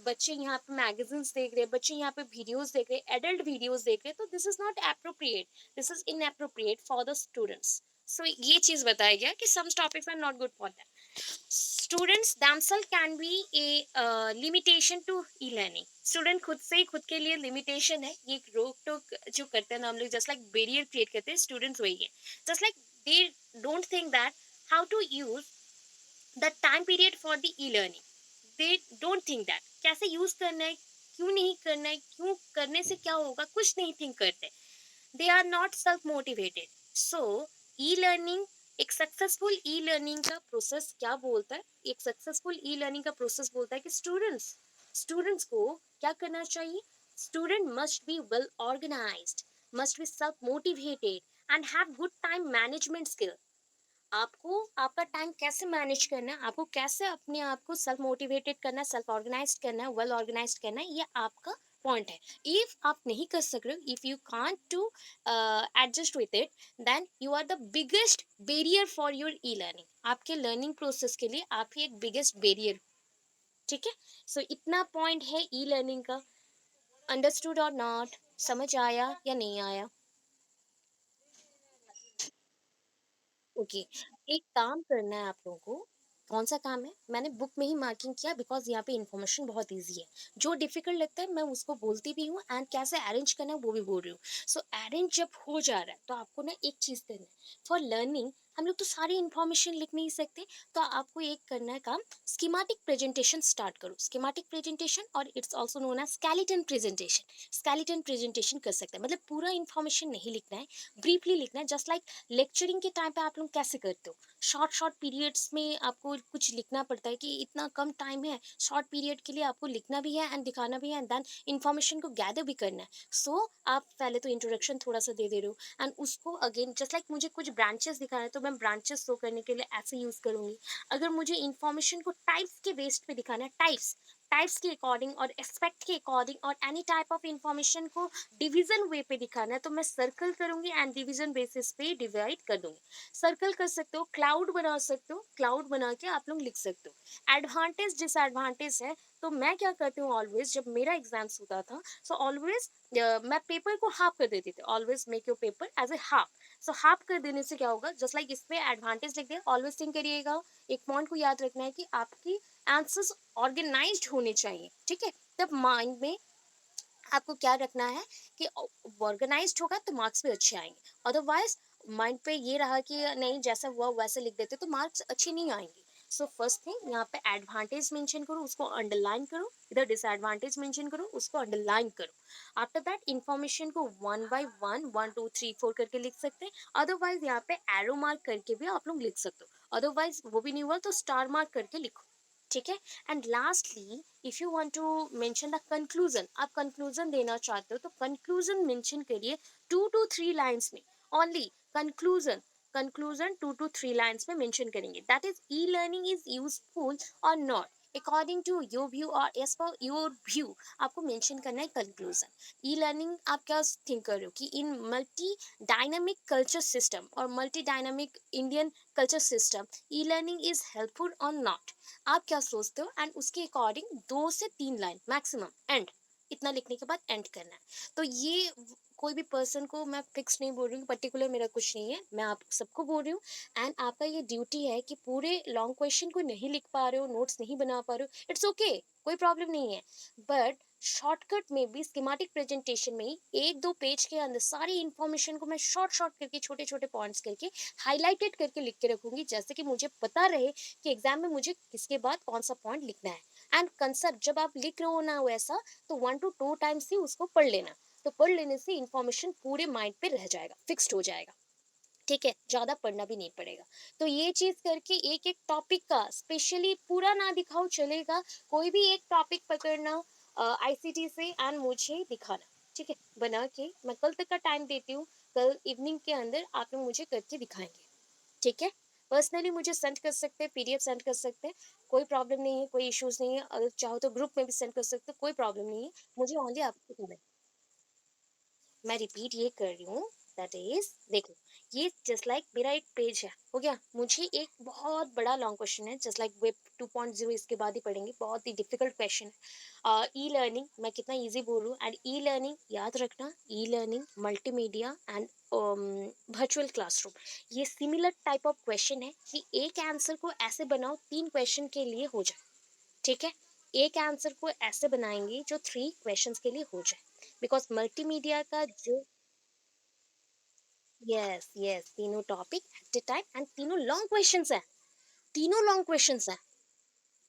बच्चे यहाँ पे magazines देख रहे हैं, बच्चे यहाँ पे वीडियोस देख रहे हैं, एडल्ट वीडियोस देख रहे हैं. तो this is not appropriate, this is inappropriate for the students. So ये चीज बताया गया कि some topics are not good for them. Students themselves can be a limitation to e-learning. Student खुद से ही खुद के लिए लिमिटेशन है. ये रोक टोक जो करते हैं ना हम लोग, जस्ट लाइक बैरियर क्रिएट करते हैं, स्टूडेंट्स वही है. Just like they don't think that how to use the time period for the e learning. They don't think that कैसे यूज करना है, क्यों नहीं करना है, क्यों करने से क्या होगा, कुछ नहीं थिंक करते. They are not self motivated. So e learning, एक सक्सेसफुल ई लर्निंग का प्रोसेस क्या बोलता है, एक सक्सेसफुल ई लर्निंग का प्रोसेस बोलता है कि स्टूडेंट्स को क्या करना चाहिए. Student must be well organized, must be self motivated and have good time management skill. आपको आपका टाइम कैसे मैनेज करना है, आपको कैसे अपने आप को सेल्फ मोटिवेटेड करना है, सेल्फ ऑर्गेनाइज करना है, वेल ऑर्गेनाइज करना है, ये आपका पॉइंट है. इफ आप नहीं कर सक रहे हो, if you can't to adjust with it, then you are the biggest barrier for your e learning. आपके लर्निंग प्रोसेस के लिए आप ही एक बिगेस्ट बैरियर. ठीक है. सो इतना पॉइंट है ई लर्निंग का. अंडरस्टूड और नॉट, समझ आया या नहीं आया? ओके. एक काम करना है आप लोगों को. कौन सा काम है, मैंने बुक में ही मार्किंग किया बिकॉज यहाँ पे इन्फॉर्मेशन बहुत इजी है. जो डिफिकल्ट लगता है मैं उसको बोलती भी हूँ, एंड कैसे अरेंज करना है वो भी बोल रही हूँ. सो अरेंज जब हो जा रहा है तो आपको ना एक चीज करना है. फॉर लर्निंग हम लोग तो सारी इन्फॉर्मेशन लिख नहीं सकते. तो आपको एक करना है काम, स्कीमेटिक प्रेजेंटेशन स्टार्ट करो. स्कीमेटिक प्रेजेंटेशन और it's also known as skeleton presentation. Skeleton presentation कर सकते हैं, मतलब पूरा इन्फॉर्मेशन नहीं लिखना है, ब्रीफली लिखना है. जस्ट लाइक लेक्चरिंग के टाइम पे आप लोग कैसे करते हो, शॉर्ट शॉर्ट पीरियड्स में आपको कुछ लिखना पड़ता है कि इतना कम टाइम है, शॉर्ट पीरियड के लिए आपको लिखना भी है एंड दिखाना भी है एंड देन इन्फॉर्मेशन को गैदर भी करना है. सो आप पहले तो इंट्रोडक्शन थोड़ा सा दे रहे हो एंड उसको अगेन जस्ट लाइक मुझे कुछ ब्रांचेस दिखाना है तो मैं ब्रांचेस शो करने के लिए ऐसे यूज करूंगी. अगर मुझे इन्फॉर्मेशन को टाइप्स के बेस्ड पे दिखाना है, टाइप्स के अकॉर्डिंग और एस्पेक्ट के अकॉर्डिंग और एनी टाइप ऑफ इंफॉर्मेशन को डिवीजन वे पे दिखाना है, तो मैं सर्कल करूंगी एंड डिवीजन बेसिस पे डिवाइड कर दूंगी. सर्कल कर सकते हो, क्लाउड बना सकते हो, क्लाउड बना के आप लोग लिख सकते हो. एडवांटेज डिसएडवांटेज है. तो मैं क्या करती हूँ ऑलवेज, जब मेरा एग्जाम्स होता था, सो ऑलवेज मैं पेपर को हाफ कर देती थी. Always make your paper as a half. So half कर देने से क्या होगा, जस्ट लाइक इसमें एडवांटेज लिख दिया. ऑलवेज थिंक करिएगा, एक पॉइंट को याद रखना है कि आपकी आंसर्स ऑर्गेनाइज्ड होने चाहिए. ठीक है. तब माइंड में आपको क्या रखना है कि ऑर्गेनाइज्ड होगा तो मार्क्स भी अच्छे आएंगे. अदरवाइज माइंड पे ये रहा कि नहीं जैसा हुआ वैसे लिख देते तो मार्क्स अच्छे नहीं आएंगे. सो फर्स्ट थिंग यहाँ पे एडवांटेज मेंशन करो, उसको अंडरलाइन करो. इधर डिसएडवांटेज मेंशन करो, उसको अंडरलाइन करो. आफ्टर दैट इंफॉर्मेशन को वन बाय वन 1 2 3 4 करके लिख सकते हैं. अदरवाइज यहाँ पे एरो मार्क करके भी आप लोग लिख सकते हो. अदरवाइज वो भी नहीं हुआ तो स्टार मार्क करके लिखो. ठीक है. And lastly if you want to mention the conclusion, आप कंक्लूजन देना चाहते हो तो कंक्लूजन मेंशन करिए 2 to 3 लाइंस में. Only conclusion, conclusion 2 to 3 lines में मेंशन करेंगे. That is e learning is useful और not according to your view और एज पर योर व्यू. आपको मेंशन करना है कंक्लूजन. ई लर्निंग आप क्या थिंक कर रहे हो कि इन मल्टी डायनामिक कल्चर सिस्टम और multi dynamic Indian culture system E learning is helpful और नॉट. आप क्या सोचते हो एंड उसके अकॉर्डिंग 2 से 3 लाइन मैक्सिमम एंड, इतना लिखने के बाद एंड करना है. तो ये कोई भी पर्सन को मैं फिक्स नहीं बोल रही हूँ, पर्टिकुलर मेरा कुछ नहीं है, मैं आप सबको बोल रही हूँ. एंड आपका ये ड्यूटी है कि पूरे लॉन्ग क्वेश्चन को नहीं लिख पा रहे हो, नोट्स नहीं बना पा रहे हो, इट्स ओके, कोई प्रॉब्लम नहीं है. बट शॉर्टकट में भी स्कीमेटिक प्रेजेंटेशन में ही 1 2 पेज के अंदर सारी इन्फॉर्मेशन को मैं शॉर्ट शॉर्ट करके छोटे छोटे पॉइंट्स करके हाईलाइटेड करके लिख के रखूंगी, जैसे कि मुझे पता रहे कि एग्जाम में मुझे किसके बाद कौन सा पॉइंट लिखना है. एंड कंसेप्ट जब आप लिख रहे हो ना वैसा, तो 1 to 2 टाइम्स ही उसको पढ़ लेना. तो पढ़ लेने से इंफॉर्मेशन पूरे माइंड पे रह जाएगा, फिक्स्ड हो जाएगा. ठीक है, ज्यादा पढ़ना भी नहीं पड़ेगा। तो ये चीज करके एक एक टॉपिक का स्पेशली पूरा ना दिखाओ चलेगा, कोई भी एक टॉपिक पकड़ना आईसीटी से एंड मुझे दिखाना। ठीक है, बना के मैं कल तक का टाइम देती हूँ, कल इवनिंग के अंदर आप लोग मुझे करके दिखाएंगे। ठीक है, पर्सनली मुझे सेंड कर सकते हैं, पीडीएफ सेंड कर सकते हैं, कोई प्रॉब्लम नहीं है, कोई इश्यूज नहीं है। अगर चाहो तो ग्रुप में भी सेंड कर सकते हो, कोई प्रॉब्लम नहीं है। मुझे ओनली आपको करना है। मैं रिपीट ये कर रही हूँ, दैट इज देखो, ये जस्ट लाइक मेरा एक पेज है, हो गया। मुझे एक बहुत बड़ा लॉन्ग क्वेश्चन है, जस्ट लाइक वेब 2.0, इसके बाद ही पढ़ेंगे, बहुत ही डिफिकल्ट क्वेश्चन है। ई लर्निंग, मैं कितना इजी बोल रही हूँ, एंड ई लर्निंग याद रखना, e learning multimedia and virtual classroom, ये सिमिलर टाइप ऑफ क्वेश्चन है कि एक आंसर को ऐसे बनाओ 3 क्वेश्चन के लिए हो जाए। ठीक है, एक आंसर को ऐसे बनाएंगे जो 3 क्वेश्चंस के लिए हो जाए, बिकॉज मल्टीमीडिया का जो, यस यस, तीनों topic at a time and तीनों लॉन्ग क्वेश्चंस है, तीनों लॉन्ग क्वेश्चंस है।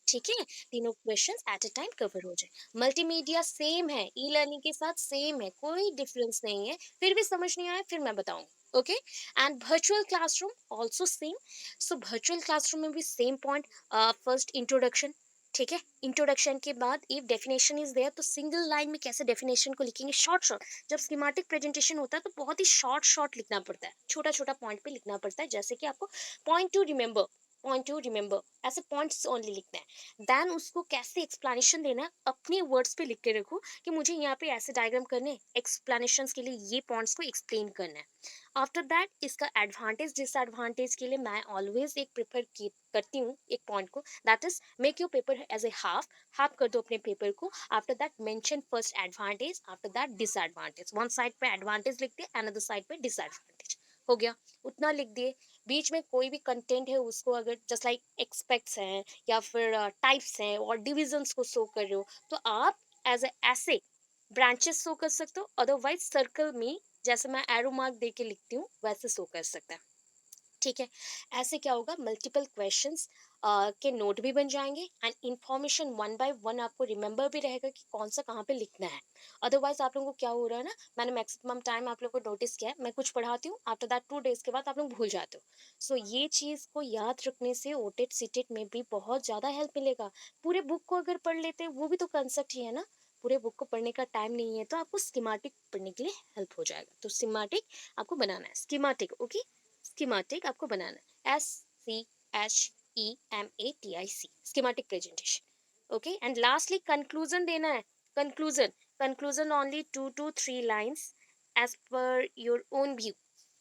ठीक है, तीनों questions at a time cover हो जाए। मल्टीमीडिया सेम है, ई लर्निंग के साथ सेम है, कोई डिफरेंस नहीं है। फिर भी समझ नहीं आया फिर मैं बताऊंगी, okay. And virtual classroom also same. So virtual classroom में भी सेम पॉइंट, फर्स्ट इंट्रोडक्शन। ठीक है, इंट्रोडक्शन के बाद इफ डेफिनेशन इज देयर तो सिंगल लाइन में कैसे डेफिनेशन को लिखेंगे, शॉर्ट शॉर्ट। जब स्कीमेटिक प्रेजेंटेशन होता है तो बहुत ही शॉर्ट शॉर्ट लिखना पड़ता है, छोटा छोटा पॉइंट पे लिखना पड़ता है, जैसे कि आपको point two remember, point two remember, ऐसे पॉइंट्स ओनली लिखना है। देन उसको कैसे एक्सप्लेनेशन देना है अपने वर्ड्स पे लिख के रखो कि मुझे यहाँ पे ऐसे डायग्राम करने, एक्सप्लेनेशन के लिए ये पॉइंट्स को एक्सप्लेन करना है। आफ्टर दैट इसका एडवांटेज डिसएडवांटेज के लिए मैं ऑलवेज एक प्रेफर करती हूँ एक पॉइंट को, that is make your paper as a half, half कर दो अपने पेपर को। After that mention first advantage, after that disadvantage, one side पे एडवांटेज लिख दिए, अनदर साइड पे डिसएडवांटेज, हो गया, उतना लिख दिए। बीच में कोई भी कंटेंट है उसको अगर जस्ट लाइक एक्सपेक्ट्स हैं या फिर टाइप्स हैं और डिविजन्स को शो कर रहे हो तो आप एज ए ऐसे ब्रांचेस शो कर सकते हो, अदरवाइज सर्कल में जैसे मैं एरो मार्क दे के लिखती हूँ वैसे शो कर सकता है। ठीक है, ऐसे क्या होगा, मल्टीपल क्वेश्चंस के नोट भी बन जाएंगे and information one by one आपको रिमेंबर भी रहेगा कि कौन सा कहाँ पे लिखना है। अदरवाइज आप लोगों को क्या हो रहा है ना, मैंने मैक्सिमम टाइम आप लोग को नोटिस किया है, मैं कुछ पढ़ाती हूँ, आफ्टर दैट 2 डेज के बाद आप लोग भूल जाते हो। सो ये चीज़ को याद रखने से ओटेट सीटेट में भी बहुत ज़्यादा हेल्प मिलेगा। पूरे बुक को अगर पढ़ लेते हैं वो भी तो कंसेप्ट ही है ना, पूरे बुक को पढ़ने का टाइम नहीं है तो आपको स्कीमेटिक पढ़ने के लिए हेल्प हो जाएगा। तो स्कीमेटिक आपको बनाना है, स्कीमेटिक, ओके। स्कीमेटिक आपको बनाना है, SCHEMATIC, schematic presentation, okay. And lastly conclusion देना है, conclusion, conclusion only 2 to 3 lines as per your own view,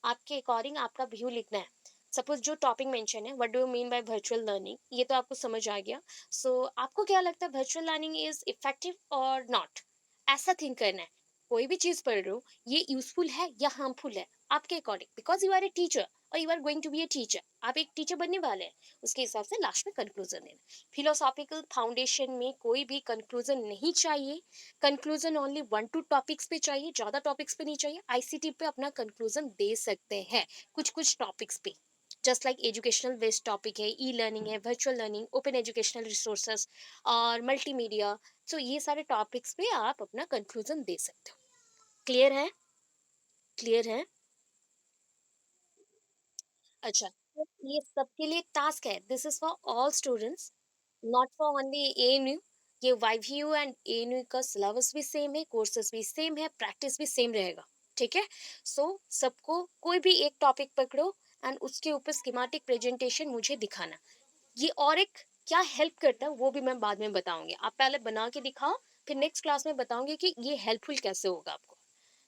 आपके अकॉर्डिंग आपका व्यू लिखना है। सपोज जो टॉपिक मेंशन है, what do you mean by virtual learning, ये तो आपको समझ आ गया। सो आपको क्या लगता है वर्चुअल लर्निंग इज इफेक्टिव और नॉट, ऐसा थिंक करना है। कोई भी चीज पढ़ रहे हो, ये यूजफुल है या हार्मफुल है आपके according, because you are a teacher और you are going to be a teacher, आप एक टीचर बनने वाले हैं, उसके हिसाब से लास्ट में कंक्लूजन देना। फिलोसॉफिकल फाउंडेशन में कोई भी कंक्लूजन नहीं चाहिए, कंक्लूजन ओनली 1 2 टॉपिक्स पे चाहिए, ज्यादा टॉपिक्स पे नहीं चाहिए। आईसीटी पे अपना कंक्लूजन दे सकते हैं कुछ कुछ टॉपिक्स पे, just like educational based topic है, ई लर्निंग है, virtual learning, open educational resources और मल्टीमीडिया। सो ये सारे टॉपिक्स पे आप अपना कंक्लूजन दे सकते हो। क्लियर है, क्लियर है। अच्छा, तो ये सबके लिए टास्क है, this is for all students, not for only ANU. ये वाईवीयू एंड एएनयू का सिलेबस भी सेम है, कोर्सेज भी सेम है, प्रैक्टिस भी सेम रहेगा। ठीक है, सो सबको कोई भी एक टॉपिक पकड़ो एंड उसके ऊपर स्कीमेटिक प्रेजेंटेशन मुझे दिखाना। ये और एक क्या हेल्प करता है वो भी मैं बाद में बताऊंगी, आप पहले बना के दिखाओ, फिर नेक्स्ट क्लास में बताऊंगी कि ये हेल्पफुल कैसे होगा आपको।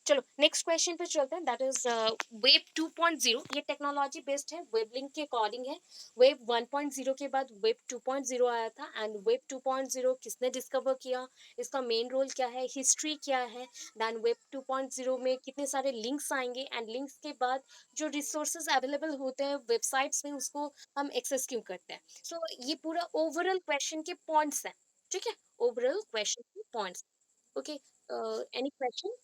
चलो नेक्स्ट क्वेश्चन पे चलते हैं, दैट इज वेब 2.0, ये टेक्नोलॉजी बेस्ड है, वेब लिंक के अकॉर्डिंग है। वेब 1.0 के बाद वेब 2.0 आया था, एंड वेब 2.0 किसने डिस्कवर किया, इसका मेन रोल क्या है, हिस्ट्री क्या है, देन वेब 2.0 में कितने सारे लिंक्स आएंगे, एंड लिंक्स के बाद जो रिसोर्सेज अवेलेबल होते हैं वेबसाइट्स में उसको हम एक्सेस क्यों करते हैं। सो ये पूरा ओवरऑल क्वेश्चन के पॉइंट्स हैं। ठीक है, ओवरऑल क्वेश्चन के points, okay. Any question?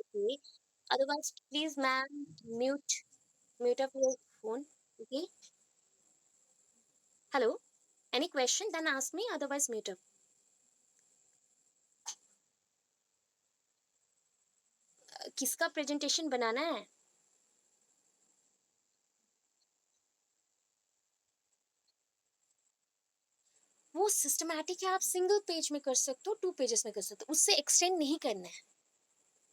Okay. Otherwise, please, ma'am, mute up your phone. Okay. Hello. Any question? Then ask me. Otherwise, mute up. किसका प्रेजेंटेशन बनाना है? वो सिस्टमैटिक है, आप सिंगल पेज में कर सकते हो, 2 पेजेस में कर सकते हो, उससे एक्सटेंड नहीं करना है,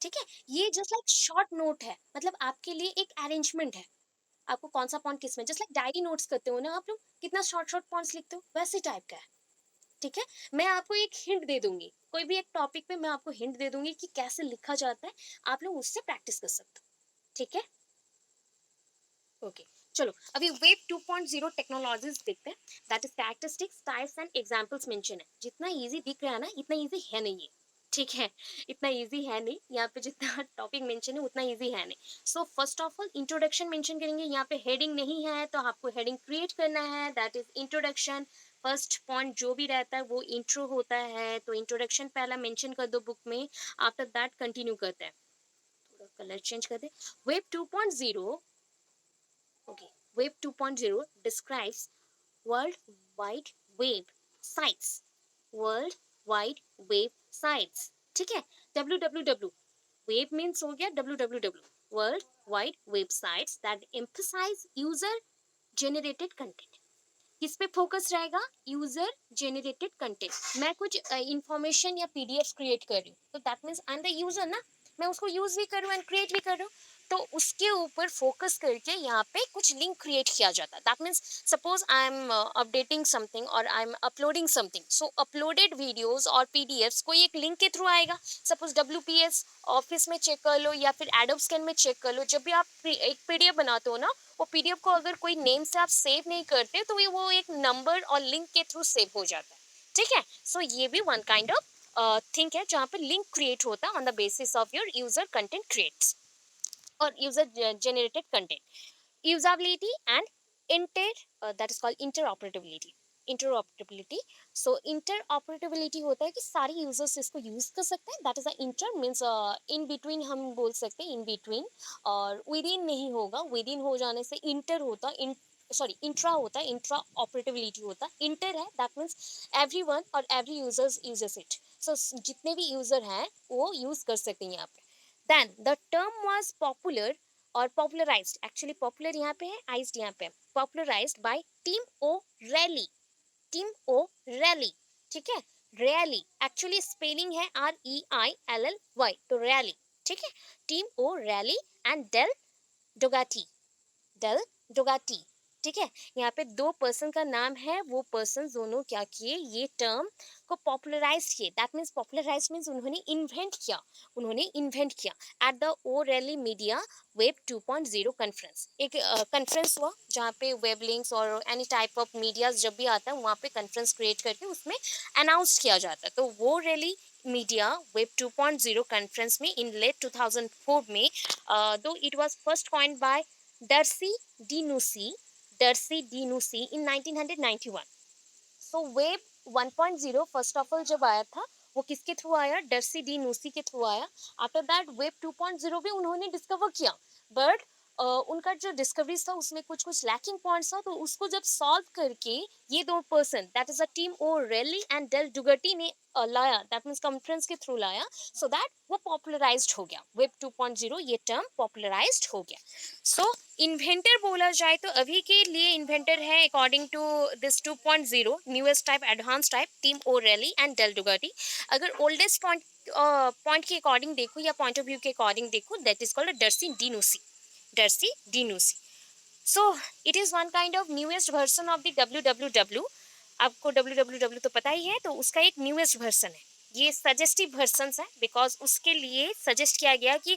ठीक है? ये जस्ट लाइक शॉर्ट नोट है, मतलब आपके लिए एक अरेंजमेंट है, आपको कौन-सा पॉइंट किसमें, जस्ट लाइक डायरी नोट्स करते हो ना आप लोग, कितना शॉर्ट-शॉर्ट पॉइंट्स लिखते हो, वैसे टाइप का है, ठीक है? मैं आपको एक हिंट दे दूँगी, कोई भी एक टॉपिक पे मैं आपको हिंट दे दूँगी कि कैसे लिखा जाता है, आप लोग उससे प्रैक्टिस कर सकते हो, ठीक है? ओके, चलो अभी वेब 2.0 टेक्नोलॉजीज देखते हैं, that is characteristics, types and examples mention है। जितना इजी दिख रहा है ना, इतना इजी है नहीं ये, ठीक है? इतना इजी है नहीं, यहाँ पे जितना टॉपिक मेंशन है उतना इजी है नहीं। So first of all introduction mention करेंगे, यहाँ पे हेडिंग नहीं है तो आपको हेडिंग क्रिएट करना है, that is introduction. First point जो भी रहता है वो इंट्रो होता है, तो इंट्रोडक्शन पहला मेंशन कर दो बुक में, आफ्टर दैट कंटिन्यू करते हैं। थोड़ा कलर चेंज कर दे। Web 2.0, okay, Web 2.0 describes World Wide Web sites. World Wide Web sites. ठीक है? www. Web means हो गया www. World Wide Web sites that emphasize user generated content. किस पे फोकस रहेगा? User generated content. मैं कुछ इंफॉर्मेशन या पीडीएफ क्रिएट कर रही हूँ, तो that means I am the user ना, मैं उसको यूज भी कर रही हूँ एंड क्रिएट भी कर रही हूँ, तो उसके ऊपर फोकस करके यहाँ पे कुछ लिंक क्रिएट किया जाता है। That means suppose I am updating something और I am uploading something, so uploaded videos और पीडीएफ्स कोई एक लिंक के थ्रू आएगा। सपोज डब्ल्यूपीएस ऑफिस में चेक कर लो या फिर एडोब स्कैन में चेक कर लो, जब भी आप एक पीडीएफ बनाते हो ना, वो पीडीएफ को अगर कोई नेम से आप सेव नहीं करते तो ये वो एक नंबर और लिंक के थ्रू सेव हो जाता है, ठीक है? सो ये भी वन काइंड ऑफ थिंग है जहाँ पे लिंक क्रिएट होता है on the basis of your user content creates or user generated content. Usability and inter that is called interoperability. Interoperability, so interoperability होता है कि सारे यूजर्स इसको यूज कर सकते हैं, that is a inter means in between हम बोल सकते हैं, इन बिटवीन, और विद इन नहीं होगा, विद इन हो जाने से इंटर होता है, सॉरी इंट्रा होता है, इंट्रा ऑपरेटिबिलिटी होता है, इंटर है दैट मीन्स एवरी वन और एवरी यूजर्स यूजेस इट, सो जितने भी यूजर हैं वो यूज कर सकते हैं यहाँ पे। Then the term was popular और पॉपुलराइज्ड, एक्चुअली पॉपुलर यहाँ पे है, आइज्ड यहाँ पे, popularised by Tim O Reilly, Tim O Reilly, ठीक है? रैली एक्चुअली स्पेलिंग है REILLY, तो रैली, ठीक है? Tim O Reilly and Dale Dougherty, Dale Dougherty, ठीक है? यहाँ पे दो पर्सन का नाम है, वो पर्सन दोनों क्या किए, ये टर्म को पॉपुलराइज किए, दैट मीन्स पॉपुलराइज मीन्स उन्होंने इन्वेंट किया, उन्होंने इन्वेंट किया at the O'Reilly media web 2.0 conference. एक कॉन्फ्रेंस हुआ जहाँ पे वेब लिंक्स और एनी टाइप ऑफ मीडियाज जब भी आता है वहाँ पे कॉन्फ्रेंस क्रिएट करके उसमें अनाउंस किया जाता है, तो वो रैली मीडिया वेब 2.0 कॉन्फ्रेंस में इन लेट 2004 में, though it was first coined by Darcy DiNucci, Darcy DiNucci in 1991। So web 1.0 first of all जब आया था वो किसके थ्रू आया? डर्सी डी नूसी के थ्रू आया। आफ्टर दैट वेब 2.0 भी उन्होंने डिस्कवर किया, बट उनका जो डिस्कवरीज था उसमें कुछ कुछ लैकिंग पॉइंट्स था, तो उसको जब सॉल्व करके ये दो person, that is a Tim O'Reilly and Dale Dougherty ने लाया, दैट मीन्स कॉन्फ्रेंस के थ्रू लाया, सो दैट वो पॉपुलराइज्ड हो गया, वेब 2.0 ये टर्म पॉपुलराइज्ड हो गया। सो इन्वेंटर बोला जाए तो अभी के लिए इन्वेंटर है according to this 2.0 newest type, advance type, Tim O'Reilly and Dale Dougherty. अगर ओल्डेस्ट पॉइंट के अकॉर्डिंग देखो या पॉइंट ऑफ व्यू के अकॉर्डिंग देखो, that is called Darcy DiNucci, Darcy DiNucci. So it is one kind of newest version of the www। आपको www तो पता ही है, तो उसका एक न्यूएस्ट वर्जन है, ये सजेस्टिव वर्सन है, बिकॉज उसके लिए सजेस्ट किया गया कि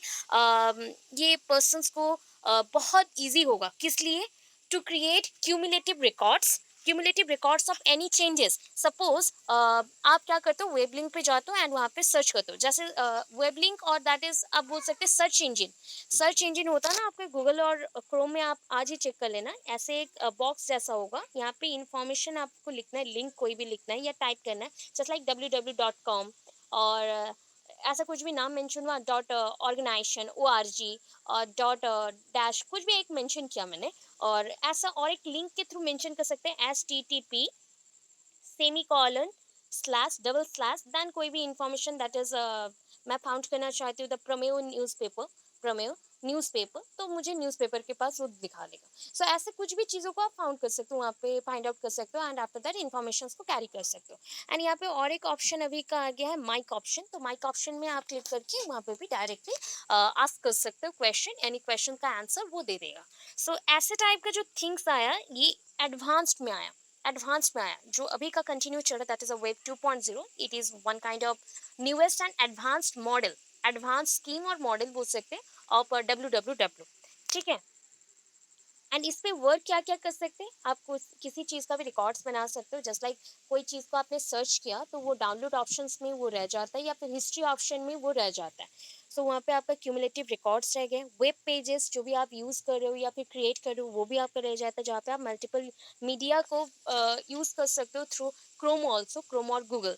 ये पर्सनस को बहुत इजी होगा, किस लिए? To create cumulative records of any changes. Suppose आप क्या करते हो, वेब लिंक पे जाते हो एंड वहाँ पे सर्च करते हो, जैसे वेब लिंक, और दैट इज आप बोल सकते हैं सर्च इंजिन। सर्च इंजिन होता है ना आपके गूगल और क्रोम में, आप आज ही चेक कर लेना, ऐसे एक बॉक्स जैसा होगा, यहाँ पे इंफॉर्मेशन आपको लिखना है, लिंक कोई भी लिखना है या टाइप करना है, जस्ट लाइक www.com, और ऐसा कुछ भी नाम मेंशन हुआ, डॉट ऑर्गेनाइजेशन ORG और डॉट डैश कुछ भी एक मेंशन किया मैंने, और ऐसा और एक लिंक के थ्रू मेंशन कर सकते हैं HTTP semi colon slash double slash, then कोई भी इंफॉर्मेशन दैट इज मैं फाउंड करना चाहती हूँ द प्रमेय न्यूज़पेपर, प्रमेय न्यूज़पेपर, तो मुझे न्यूज़पेपर के पास वो दिखा देगा। सो ऐसे कुछ भी चीज़ों को आप फाउंड कर सकते हो, वहाँ पे फाइंड आउट कर सकते हो एंड आफ्टर दैट इन्फॉर्मेशन को कैरी कर सकते हो। एंड यहाँ पे और एक ऑप्शन अभी का आ गया है माइक ऑप्शन, तो माइक ऑप्शन में आप क्लिक करके वहाँ पे भी डायरेक्टली आस्क कर सकते हो क्वेश्चन, एनी क्वेश्चन का आंसर वो दे देगा। सो ऐसे टाइप का जो थिंग्स आया ये एडवांस्ड में आया, एडवांस में आया। जो अभी का कंटिन्यू चल रहा है that is a web 2.0, it is one kind of newest and advanced model, advance scheme और मॉडल बोल सकते हैं ऑफ डब्ल्यू, ठीक है। एंड इस पे वर्क क्या क्या कर सकते हैं, आप किसी चीज़ का भी रिकॉर्ड्स बना सकते हो, जस्ट लाइक कोई चीज़ को आपने सर्च किया तो वो डाउनलोड ऑप्शंस में वो रह जाता है या फिर हिस्ट्री ऑप्शन में वो रह जाता है। सो वहाँ पे आपका क्यूमुलेटिव रिकॉर्ड्स रह गए, वेब पेजेस जो भी आप यूज़ कर रहे हो या फिर क्रिएट कर रहे हो वो भी आपका रह जाता है, जहाँ पे आप मल्टीपल मीडिया को यूज़ कर सकते हो थ्रू क्रोम, ऑल्सो क्रोम और गूगल।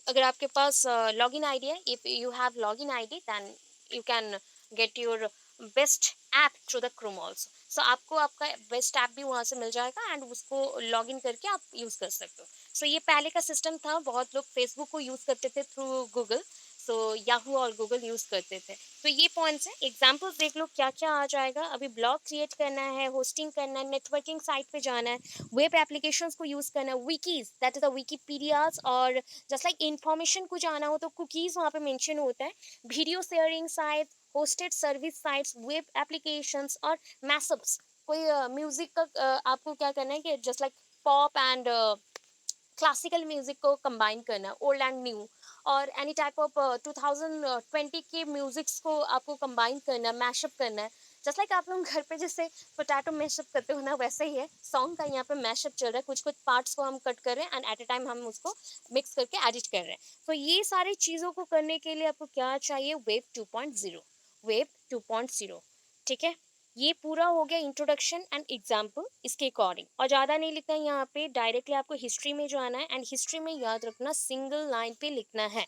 अगर आपके पास लॉगिन आईडी है, if you have login ID then you can get your best app through the Chrome also. So आपको आपका बेस्ट ऐप भी वहाँ से मिल जाएगा एंड उसको लॉगिन करके आप यूज़ कर सकते हो। सो ये पहले का सिस्टम था, बहुत लोग फेसबुक को यूज़ करते थे थ्रू गूगल, सो याहू और गूगल यूज़ करते थे। तो ये पॉइंट्स हैं, एग्जाम्पल्स देख लो क्या क्या आ जाएगा। अभी ब्लॉग क्रिएट करना है, होस्टिंग करना है, नेटवर्किंग साइट पे जाना है, वेब एप्लीकेशंस को यूज़ करना है, विकीज दैट इज द विकीपीडियाज, और जस्ट लाइक इंफॉर्मेशन को जाना हो तो कुकीज़ वहाँ पे मेंशन होता है, video sharing site, hosted service sites, web applications और मैसअप्स। कोई म्यूजिक का आपको क्या करना है कि just like pop and classical music को कंबाइन करना है, ओल्ड एंड न्यू, और एनी टाइप ऑफ 2020 के म्यूजिक्स को आपको कंबाइन करना है, मैशअप करना है। जस्ट लाइक आप लोग घर पे जैसे पोटैटो मैशअप करते हो ना, वैसे ही है सॉन्ग का यहाँ पे मैशअप चल रहा है, कुछ कुछ पार्ट्स को हम कट कर रहे हैं एंड एट अ टाइम हम उसको मिक्स करके एडिट कर रहे हैं। तो ये सारी चीज़ों को करने के लिए आपको क्या चाहिए, वेब 2.0, वेब 2.0, ठीक है। ये पूरा हो गया इंट्रोडक्शन एंड एग्जाम्पल इसके अकॉर्डिंग, और ज़्यादा नहीं लिखना है यहाँ पे, डायरेक्टली आपको हिस्ट्री में जो आना है एंड हिस्ट्री में याद रखना सिंगल लाइन पे लिखना है।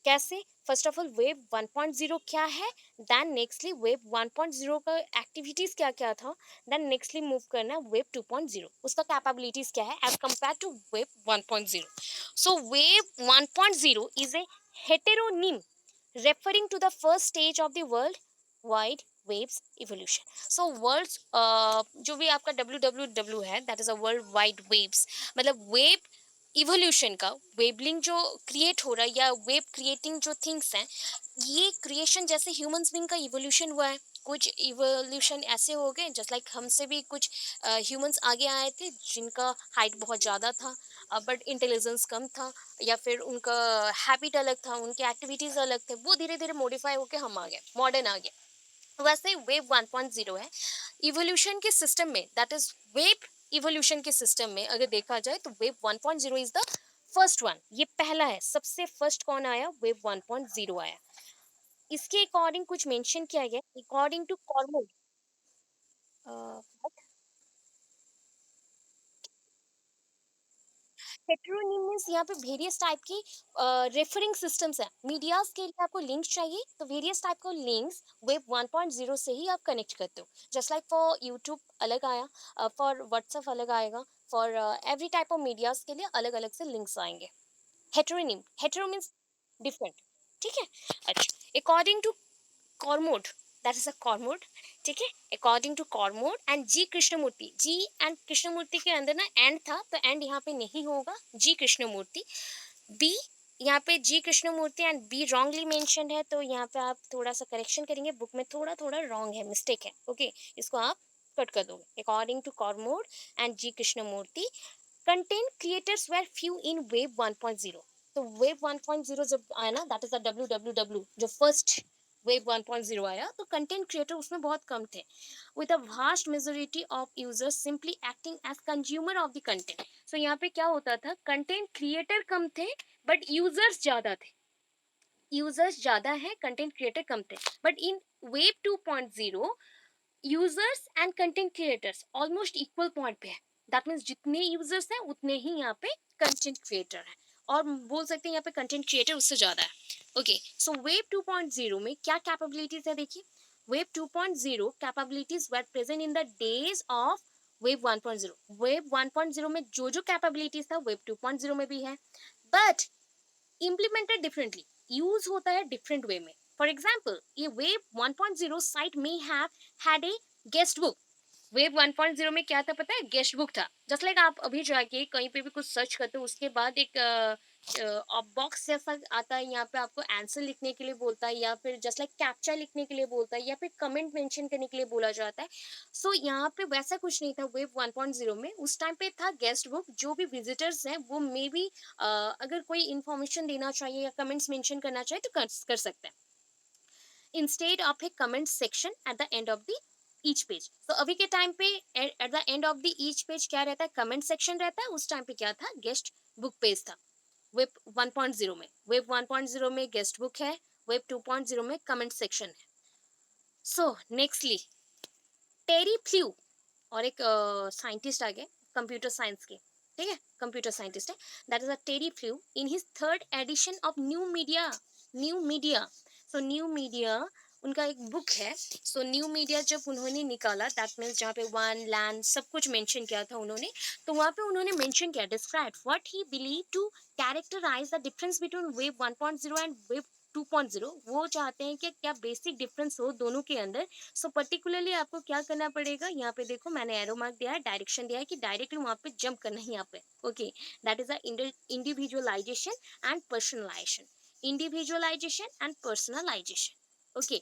कैसे, फर्स्ट ऑफ ऑल वेब 1.0 क्या है, देन नेक्स्टली वेब 1.0 का एक्टिविटीज क्या क्या था, देन नेक्स्टली मूव करना है वेब 2.0 उसका कैपेबिलिटीज क्या है as compare to web 1.0। So web 1.0 is a heteronym referring to the first stage of the world wide waves evolution। so world's जो भी आपका www है that is a world wide waves, मतलब web evolution का, Webling जो create हो रहा है या वेब क्रिएटिंग जो थिंग्स हैं, ये क्रिएशन जैसे ह्यूमंस बीइंग का इवोल्यूशन हुआ है, कुछ इवोल्यूशन ऐसे हो गए जस्ट लाइक हमसे भी कुछ ह्यूमंस आगे आए थे जिनका हाइट बहुत ज़्यादा था बट इंटेलिजेंस कम था, या फिर उनका हैबिट अलग था, उनके एक्टिविटीज़ अलग थे, वो धीरे धीरे मॉडिफाई होके हम आ गए, मॉडर्न आ गए। वैसे वेब 1.0 है इवोल्यूशन के सिस्टम में, दैट इज वेब इवोल्यूशन के सिस्टम में अगर देखा जाए तो web 1.0 is the first one, ये पहला है, सबसे फर्स्ट कौन आया, वेब 1.0 आया। इसके अकॉर्डिंग कुछ मेंशन किया गया, अकॉर्डिंग टू कॉर्मल, हेटेरोनिमस यहाँ पे वेरियस टाइप की रेफरिंग सिस्टम्स हैं, मीडियाज के लिए आपको लिंक्स चाहिए तो वेरियस टाइप का लिंक्स वेब 1.0 से ही आप कनेक्ट करते हो, जस्ट लाइक फॉर यूट्यूब अलग आया, फॉर व्हाट्सएप अलग आएगा, for every type of medias के लिए अलग अलग से लिंक्स आएंगे। हेटेरोनिम, हेटेरो मीन्स डिफरेंट, ठीक है। अच्छा, according to Cormode, that is a Cormode, ठीक है। According to Cormode and G Krishnamurthy, G and Krishnamurthy के अंदर ना एंड था तो एंड यहाँ पे नहीं होगा, जी कृष्णमूर्ति, बी, यहाँ पे G Krishnamurthy and B wrongly mentioned है, तो यहाँ पे आप थोड़ा सा करेक्शन करेंगे, बुक में थोड़ा थोड़ा रॉन्ग है, मिस्टेक है, ओके इसको आप कट कर दोगे। According to Cormode and G Krishnamurthy, content creators were few in web 1.0। तो वेब 1.0 जब आया ना, दैट इज द www जो फर्स्ट वेब 1.0 आया, तो कंटेंट क्रिएटर उसमें बहुत कम थे, with a vast majority of users simply acting as consumer of the content. So यहाँ पे क्या होता था, कंटेंट क्रिएटर कम थे बट यूजर्स ज्यादा थे, यूजर्स ज्यादा है, कंटेंट क्रिएटर कम थे, but in web 2.0 users and content creators almost equal point पे है, दैट मीन्स जितने यूजर्स हैं उतने ही यहाँ पे कंटेंट क्रिएटर है, और बोल सकते हैं यहाँ पे कंटेंट क्रिएटर उससे ज्यादा है। ओके, सो वेब 2.0 में क्या कैपेबिलिटीज है देखिए, web 2.0 capabilities were present in the days of web 1.0, web 1.0 में जो जो कैपेबिलिटीज था वेब 2.0 में भी है, बट इम्प्लीमेंटेड डिफरेंटली। यूज होता है डिफरेंट वे में. फॉर एग्जाम्पल, ये वेब 1.0 साइट में have had a guest book. Web 1.0 में क्या था पता है? गेस्ट बुक था. जस्ट लाइक आप अभी जाके कहीं पे भी कुछ सर्च करते हो, उसके बाद एक बॉक्स जैसा आता है, यहाँ पे आपको आंसर लिखने के लिए बोलता है, या फिर जस्ट लाइक कैप्चा लिखने के लिए बोलता है, या फिर कमेंट मेंशन करने के लिए बोला जाता है. सो यहाँ पे वैसा कुछ नहीं था वेब 1.0 में. उस टाइम पे था गेस्ट बुक. जो भी विजिटर्स हैं वो मे बी अगर कोई इन्फॉर्मेशन देना चाहिए या कमेंट्स मेंशन करना चाहिए तो कर सकते हैं. Instead of A comment section at the end of the each page. तो अभी के टाइम पे at the end of the each page क्या रहता है? कमेंट सेक्शन रहता है. उस टाइम पे क्या था? गेस्ट बुक पेज था वेब 1.0 में. वेब 1.0 में गेस्ट बुक है, वेब 2.0 में कमेंट सेक्शन है. सो नेक्स्टली, टेरी फ्लू और एक साइंटिस्ट आ गए कंप्यूटर साइंस के. ठीक है, कंप्यूटर साइंटिस्ट है. That is a Terry Flew in his third edition of new media. New media. So new media उनका एक बुक है. सो न्यू मीडिया जब उन्होंने निकाला, दैट मीन्स जहाँ पे वन लैंड सब कुछ मेंशन किया था उन्होंने, तो वहाँ पे उन्होंने मेंशन किया describe what he believe to characterize the difference between web 1.0 and web 2.0. वो चाहते हैं कि क्या बेसिक डिफरेंस हो दोनों के अंदर. सो पर्टिकुलरली आपको क्या करना पड़ेगा? यहाँ पे देखो मैंने एरो मार्क दिया है, डायरेक्शन दिया है कि डायरेक्टली वहां पे जंप करना है यहाँ पे. Okay, that is the individualization and personalization. Individualization and personalization. Okay,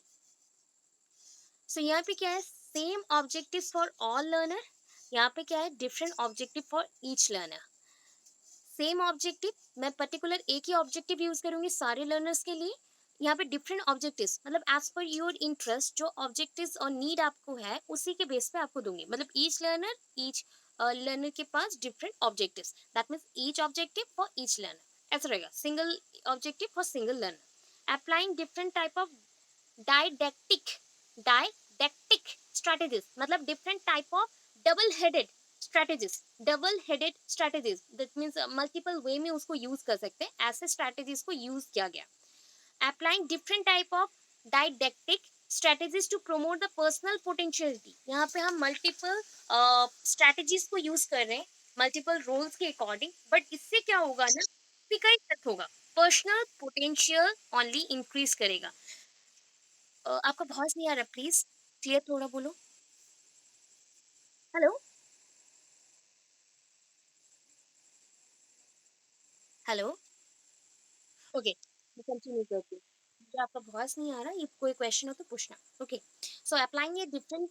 so यहाँ पे क्या है? Same objective for all learner. यहाँ पे क्या है? Different objective for each learner. Same objective, मैं पर्टिकुलर एक ही ऑब्जेक्टिव यूज करूंगी सारे लर्नर्स के लिए. यहाँ पे डिफरेंट ऑब्जेक्टिव्स मतलब एज पर योर इंटरेस्ट जो ऑब्जेक्टिव्स और नीड आपको है उसी के बेस पे आपको दूंगी. मतलब ईच लर्नर के पास different objectives. That means each objective for each learner. ऐसा रहेगा, single objective for single learner. Applying different type of didactic didactic strategies. मतलब different type of double headed strategies. Double headed strategies that means multiple way में उसको use कर सकते हैं. ऐसे strategies को यूज किया गया. Applying different type of didactic strategies to promote the personal potentiality. यहाँ पे हम मल्टीपल स्ट्रेटेजीज को यूज कर रहे हैं मल्टीपल रोल्स के अकॉर्डिंग. बट इससे क्या होगा ना, का इफेक्ट होगा. पर्सनल पोटेंशियल ओनली इंक्रीज करेगा. आपका वॉइस नहीं आ रहा, प्लीज क्लियर थोड़ा बोलो. हेलो. हेलो. ओके, मैं कंटिन्यू करती हूँ. मुझे आपका वॉइस नहीं आ रहा, ये कोई क्वेश्चन हो तो पूछना. ओके, सो अप्लाइंग ये different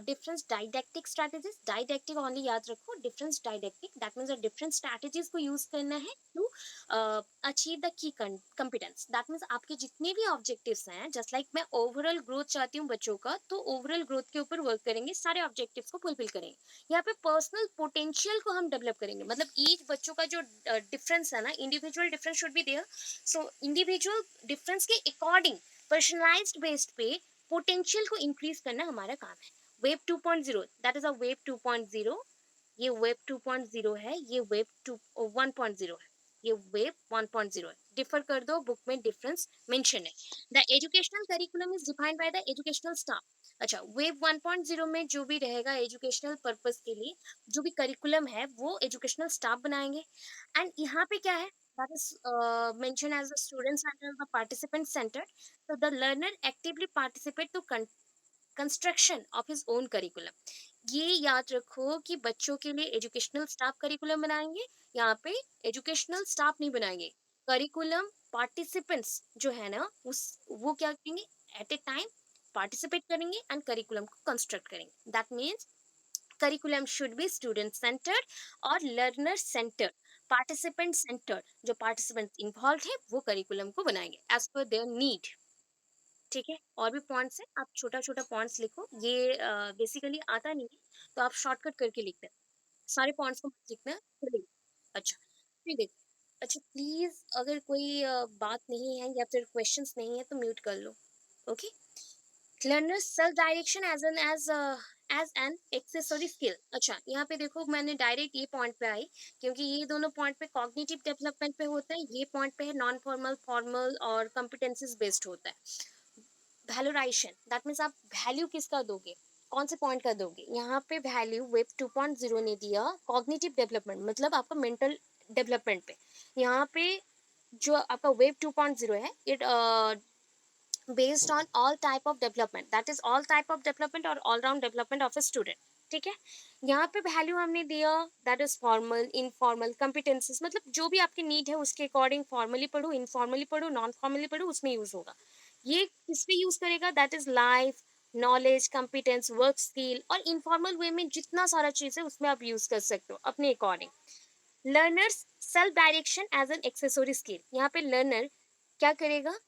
difference didactic strategies. Didactic only याद रखो, difference didactic that means different strategies को यूज करना है to achieve the key competence. That means आपके जितने भी ऑब्जेक्टिव्स हैं, जस्ट लाइक मैं ओवरऑल ग्रोथ चाहती हूँ बच्चों का, तो ओवरऑल ग्रोथ के ऊपर वर्क करेंगे, सारे ऑब्जेक्टिव्स को फुलफिल करेंगे. यहाँ पे पर्सनल पोटेंशियल को हम डेवलप करेंगे. मतलब ईच बच्चों का जो डिफरेंस है ना, individual difference should be there. So individual difference के अकॉर्डिंग पर्सनलाइज्ड बेस्ड पे पोटेंशियल को इंक्रीज करना हमारा काम है. Web 2.0 that is a web 2.0. ये वेब 2.0 है, ये वेब 2 1.0 है, ये वेब 1.0 है. डिफर कर दो, बुक में डिफरेंस मेंशन है. The educational curriculum is defined by the educational staff. अच्छा, वेब 1.0 में जो भी रहेगा एजुकेशनल पर्पस के लिए, जो भी करिकुलम है वो एजुकेशनल स्टाफ बनाएंगे. एंड यहाँ पे क्या है? that is mentioned as the student center, the participant centered. So the learner actively participate to construction of his own curriculum. ये याद रखो कि बच्चों के लिए एजुकेशनल स्टाफ करिकुलम बनाएंगे. यहाँ पे एजुकेशनल स्टाफ नहीं बनाएंगे. करिकुलम पार्टिसिपेंट्स जो है ना, उस वो क्या करेंगे? एट ए टाइम पार्टिसिपेट करेंगे एंड करिकुलम को कंस्ट्रक्ट करेंगे. That means curriculum should be student centred और लर्नर सेंटर्ड, पार्टिसिपेंट सेंटर्ड. जो पार्टिसिपेंट इन्वॉल्व है वो करिकुलम को बनाएंगे एज पर देयर नीड. ठीक है, और भी पॉइंट्स है, आप छोटा छोटा पॉइंट्स लिखो. ये बेसिकली आता नहीं है तो आप शॉर्टकट करके लिखते हैं. सारे पॉइंट्स को मत लिखना है, चलिए. अच्छा, फिर देख. अच्छा प्लीज, अगर कोई बात नहीं है या फिर क्वेश्चंस नहीं है तो म्यूट कर लो. Okay. Learners self direction as an accessory skill. अच्छा, यहाँ पे देखो मैंने डायरेक्ट ये पॉइंट पे आई क्योंकि ये दोनों पॉइंट पे कॉग्निटिव डेवलपमेंट पे होता है, ये पॉइंट पे है नॉन फॉर्मल फॉर्मल और कॉम्पिटेंसीज बेस्ड होता है. वैल्यूराइजेशन दैट मीन्स आप वैल्यू किसका दोगे, कौन से पॉइंट का दोगे. यहाँ पे वैल्यू वेब 2.0 ने दिया कॉग्निटिव डेवलपमेंट, मतलब आपका मेंटल डेवलपमेंट पे. यहाँ पे जो आपका वेब 2.0 है, it based on all type of development, that is all type of development और all round development of a student. ठीक है, यहाँ पे वैल्यू हमने दिया, दैट इज फॉर्मल, इनफॉर्मल, कम्पिटेंसीज, मतलब जो भी आपकी नीड है उसके अकॉर्डिंग फॉर्मली पढ़ो, इनफॉर्मली पढ़ो, नॉन फॉर्मली पढ़ो, उसमें यूज होगा। ये किस पे यूज करेगा, that is life, knowledge, competence, work skill, और इनफॉर्मल वे में जितना सारा चीज है उसमें आप यूज कर सकते हो अपने according. Learners self direction as an accessory skill, यहाँ पे लर्नर क्या करेगा,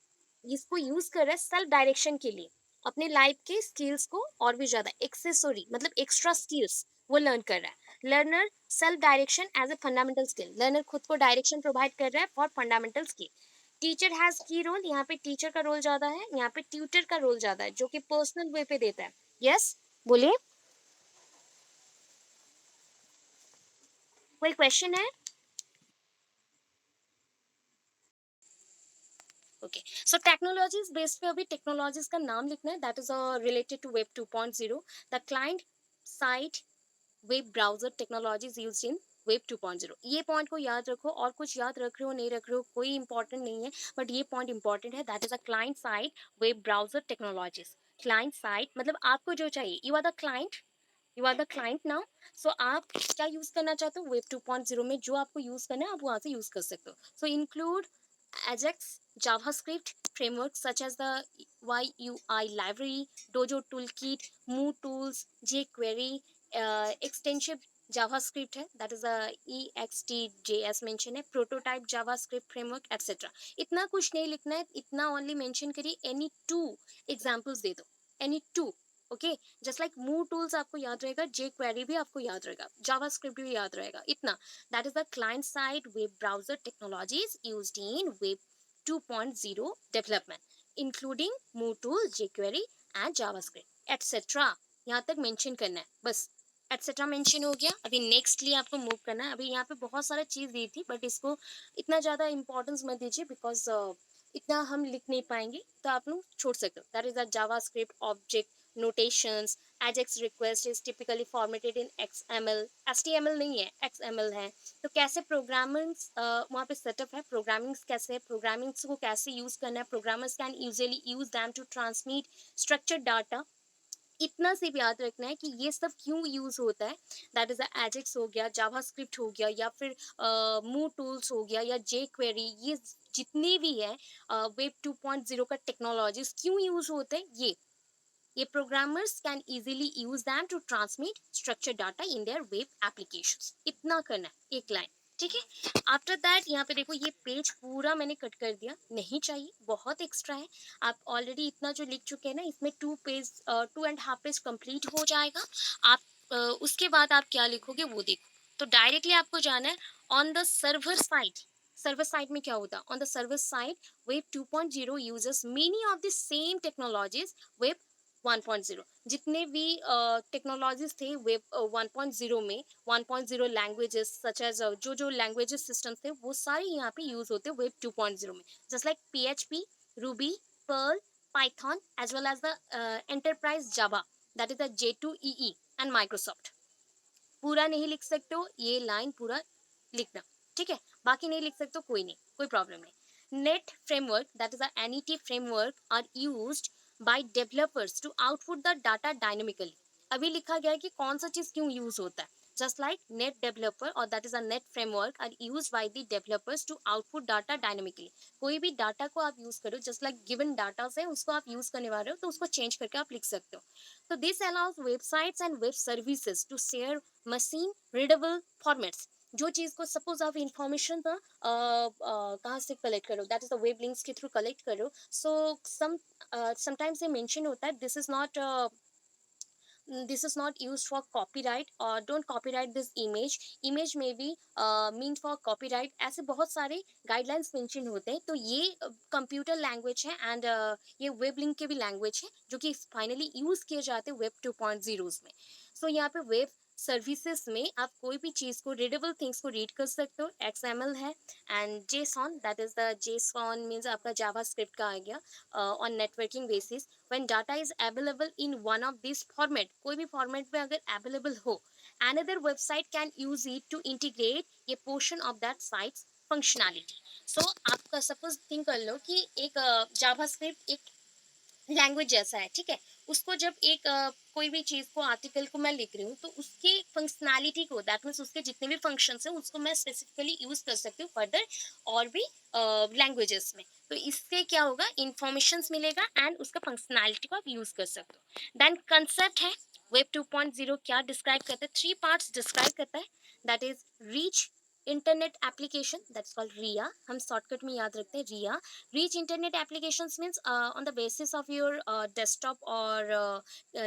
इसको यूज कर रहा है सेल्फ डायरेक्शन के लिए, अपने लाइफ के स्किल्स को और भी ज्यादा एक्सेसरी मतलब एक्स्ट्रा स्किल्स वो लर्न कर रहा है। Learner self direction as a fundamental skill, learner खुद को डायरेक्शन प्रोवाइड कर रहा है for fundamental skill. Teacher has key role, यहाँ पे टीचर का रोल ज्यादा है, यहाँ पे ट्यूटर का रोल ज्यादा है जो कि पर्सनल वे पे देता है। यस, बोलिए, कोई क्वेश्चन है? ओके, सो टेक्नोलॉजीज बेस पे अभी टेक्नोलॉजीज का नाम लिखना है, that is related to web 2.0, the client side web browser technologies used in web 2.0। ये पॉइंट को याद रखो, और कुछ याद रख रहे हो नहीं रख रहे हो कोई इंपॉर्टेंट नहीं है, बट ये पॉइंट इंपॉर्टेंट है, that is a client side web browser technologies. Client side मतलब आपको जो चाहिए, you are the client, you are the client now. So आप क्या यूज करना चाहते हो वेब 2.0 में, जो आपको यूज करना है आप वहां से यूज कर सकते हो। सो include Ajax, JavaScript frameworks such as the YUI library, Dojo toolkit, Moo tools, jQuery, extensive JavaScript है, that is a EXTJS mention है, prototype JavaScript framework etc. इतना कुछ नहीं लिखना है, इतना only mention करिए, any two examples दे दो, any two, okay. Just like Moo tools आपको याद रहेगा, jQuery भी आपको याद रहेगा, JavaScript भी याद रहेगा, इतना। That is the client-side web browser technologies used in Web 2.0 development, including Moodle, jQuery, and JavaScript, etc. यहाँ तक मेंशन करना है बस, एटसेट्रा मेंशन हो गया। अभी नेक्स्ट लिए आपको मूव करना है। अभी यहाँ पे बहुत सारा चीज़ दी थी, बट इसको इतना ज़्यादा इंपॉर्टेंस मत दीजिए, बिकॉज इतना हम लिख नहीं पाएंगे, तो आप लोग छोड़ सकते हो। That is a JavaScript object notations, Ajax request is typically formatted in XML, HTML नहीं है, XML है। तो कैसे प्रोग्रामर्स वहाँ पे सेटअप है, प्रोग्रामिंग्स कैसे है, प्रोग्रामिंग्स को कैसे यूज करना है, programmers can usually use them to transmit structured data. इतना सिर्फ याद रखना है कि ये सब क्यों यूज होता है। दैट इज एजेक्स हो गया, जावास्क्रिप्ट हो गया, या फिर मू टूल्स हो गया, या जे क्वेरी, ये जितने भी है वेब 2.0 का टेक्नोलॉजीज क्यों यूज होते हैं, ये programmers can easily use them to transmit structured data in their web applications. इतना करना है, एक लाइन, ठीक है। आफ्टर दैट यहाँ पे देखो, ये पेज पूरा मैंने कट कर दिया, नहीं चाहिए, बहुत एक्स्ट्रा है। आप ऑलरेडी इतना जो लिख चुके हैं ना, इसमें 2.5 पेज कंप्लीट हो जाएगा। आप उसके बाद आप क्या लिखोगे वो देखो। तो डायरेक्टली आपको जाना है on the server side. Server side में क्या होता है, on the server side web 2.0 users many of the same technologies web 1.0। जितने भी टेक्नोलॉजीज थे वेब 1.0 में, 1.0 लैंग्वेजेस सच एज जो जो लैंग्वेजेस सिस्टम्स थे वो सारे यहाँ पे यूज होते हैं वेब 2.0 में। Just like PHP, Ruby, Perl, Python, as well as the enterprise Java, that is the J2EE and Microsoft. पूरा नहीं लिख सकते हो, ये लाइन पूरा लिखना, ठीक है। बाकी नहीं लिख सकते हो, कोई नहीं, कोई प्रॉब्लम नहीं। Net framework, that is NET framework are used by developers to output the data dynamically. अभी लिखा गया है कि कौन सा चीज क्यों यूज होता है। जस्ट लाइक नेट डेवलपर और that is a net framework are used by the developers to output data dynamically. कोई भी डाटा को आप यूज करो, जस्ट लाइक गिवन डाटा से उसको आप यूज करने वाले हो, तो उसको चेंज करके आप लिख सकते हो। तो this allows websites and web services to share machine readable formats. जो चीज को सपोज आप इंफॉर्मेशन का कहाँ से कलेक्ट करो, that is the web links के थ्रू कलेक्ट करो। सो समटाइम्स ये मेंशन होता है, this is not used for copyright, or don't copyright this image may be meant for copyright। ऐसे बहुत सारे गाइडलाइंस मेंशन होते हैं। तो ये कंप्यूटर लैंग्वेज है, एंड ये वेब लिंक के भी लैंग्वेज है, जो कि फाइनली यूज किए जाते हैं वेब 2.0 में। सो यहाँ पे वेब सर्विसेज में आप कोई भी चीज़ को, रीडेबल थिंग्स को रीड कर सकते हो। XML है, and JSON, that is the JSON means आपका जावास्क्रिप्ट का आ गया on networking basis. when data is available in one of these format, कोई भी format में अगर available हो, another website can use it to integrate a portion of that site's functionality. So आपका suppose think कर लो कि एक जावास्क्रिप्ट एक लैंग्वेज जैसा है, ठीक है। उसको जब एक कोई भी चीज़ को आर्टिकल को मैं लिख रही हूँ तो उसके फंक्शनैलिटी को, दैट मीन्स उसके जितने भी फंक्शंस हैं उसको मैं स्पेसिफिकली यूज कर सकती हूँ फर्दर और भी लैंग्वेजेस में। तो इससे क्या होगा, इंफॉर्मेशंस मिलेगा एंड उसका फंक्शनैलिटी को आप यूज कर सकते हो। देन कंसेप्ट है वेब 2.0 क्या डिस्क्राइब करता है, थ्री पार्ट्स डिस्क्राइब करता है। That is rich internet application, that's called RIA, हम शॉर्टकट में याद रखते हैं रिया। Reach internet applications means on the basis of your desktop or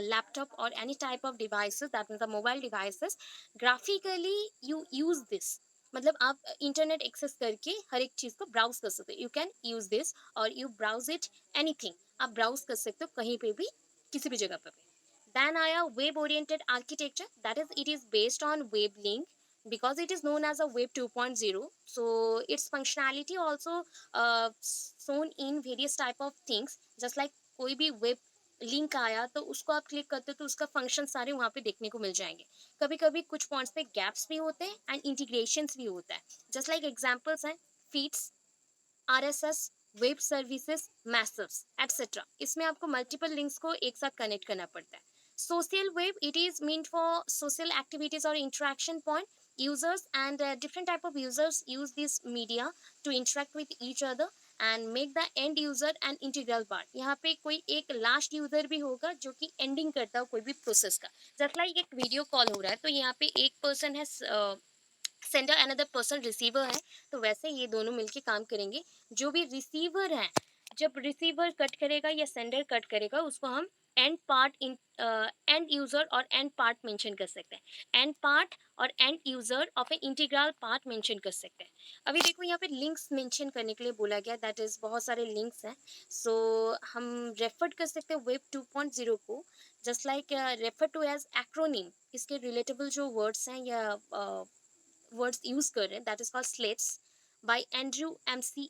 laptop or any type of devices, that means the mobile devices, graphically you use this। मतलब आप internet access करके हर एक चीज को ब्राउज कर सकते हो, यू कैन यूज दिस और यू ब्राउज इट एनीथिंग, आप ब्राउज कर सकते हो कहीं पे भी किसी भी जगह पर भी। Then आया web oriented architecture, that is it is based on web link because it is known as a web 2.0, so its functionality also shown in various type of things, just like कोई भी web link आया तो उसको आप click करते हो तो उसका फंक्शन सारे वहाँ पे देखने को मिल जाएंगे। कभी कभी कुछ पॉइंट्स पे गैप्स भी होते हैं एंड इंटीग्रेशंस भी होता है, जस्ट लाइक एग्जांपल्स हैं feeds, RSS, web services, message etcetera. इसमें आपको मल्टीपल लिंक्स को एक साथ कनेक्ट करना पड़ता है। Social web, it is meant for social activities or interaction point, users and different type of users use this media to interact with each other and make the end user an integral part। यहाँ पे कोई एक last user भी होगा जो कि ending करता हो कोई भी प्रोसेस का। जस्ट लाइक एक वीडियो कॉल हो रहा है तो यहाँ पे एक पर्सन है सेंडर, अनदर पर्सन रिसीवर है, तो वैसे ये दोनों मिलके काम करेंगे। जो भी रिसीवर है, जब रिसीवर कट करेगा या सेंडर कट करेगा उसको हम and part in and user और एंड पार्ट मेंशन कर सकते हैं, एंड पार्ट और and user of A integral part mention कर सकते हैं। अभी देखो यहाँ पे लिंक्स मेंशन करने के लिए बोला गया, दैट इज बहुत सारे लिंक्स हैं। सो हम रेफर कर सकते हैं वेब 2.0 को, just like refer to as acronym. इसके रिलेटेबल जो वर्ड्स हैं या वर्ड्स यूज कर रहे हैं, that is called slates by Andrew M C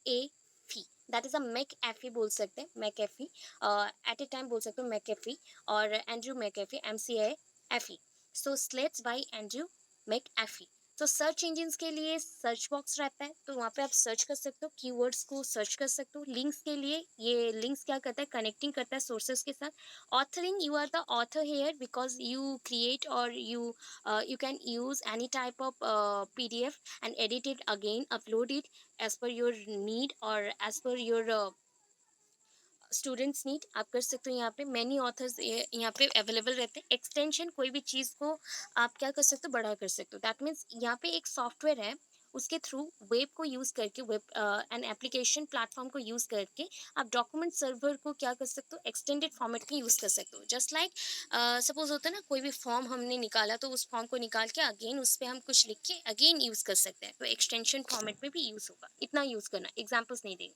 A fee, that is a McAfee बोल सकते हैं, McAfee at a time बोल सकते हो मैक एफी, और Andrew McAfee M C A F. So slates by Andrew McAfee. तो search engine के लिए सर्च बॉक्स रहता है तो वहाँ पे आप सर्च कर सकते हो, कीवर्ड्स को सर्च कर सकते हो। लिंक्स के लिए ये लिंक्स क्या करता है, कनेक्टिंग करता है सोर्सेज के साथ। Authoring, you are the author here because you create or you can use any type of PDF and edit it again, upload it as per your need or as per your students need, आप कर सकते हो। यहाँ पे many authors यहाँ पे available रहते हैं। एक्सटेंशन, कोई भी चीज़ को आप क्या कर सकते हो, बड़ा कर सकते हो। दैट मीन्स यहाँ पे एक सॉफ्टवेयर है, उसके थ्रू वेब को यूज़ करके, वेब एंड एप्लीकेशन प्लेटफॉर्म को यूज़ करके आप डॉक्यूमेंट सर्वर को क्या कर सकते हो, एक्सटेंडेड फॉर्मेट में यूज़ कर सकते हो। जस्ट लाइक सपोज होता है ना, कोई भी फॉर्म हमने निकाला तो उस फॉर्म को निकाल के अगेन उस पर हम कुछ लिख के अगेन यूज़ कर सकते हैं, तो एक्सटेंशन फॉर्मेट में भी यूज़ होगा। इतना यूज़ करना, एग्जाम्पल्स नहीं देंगे।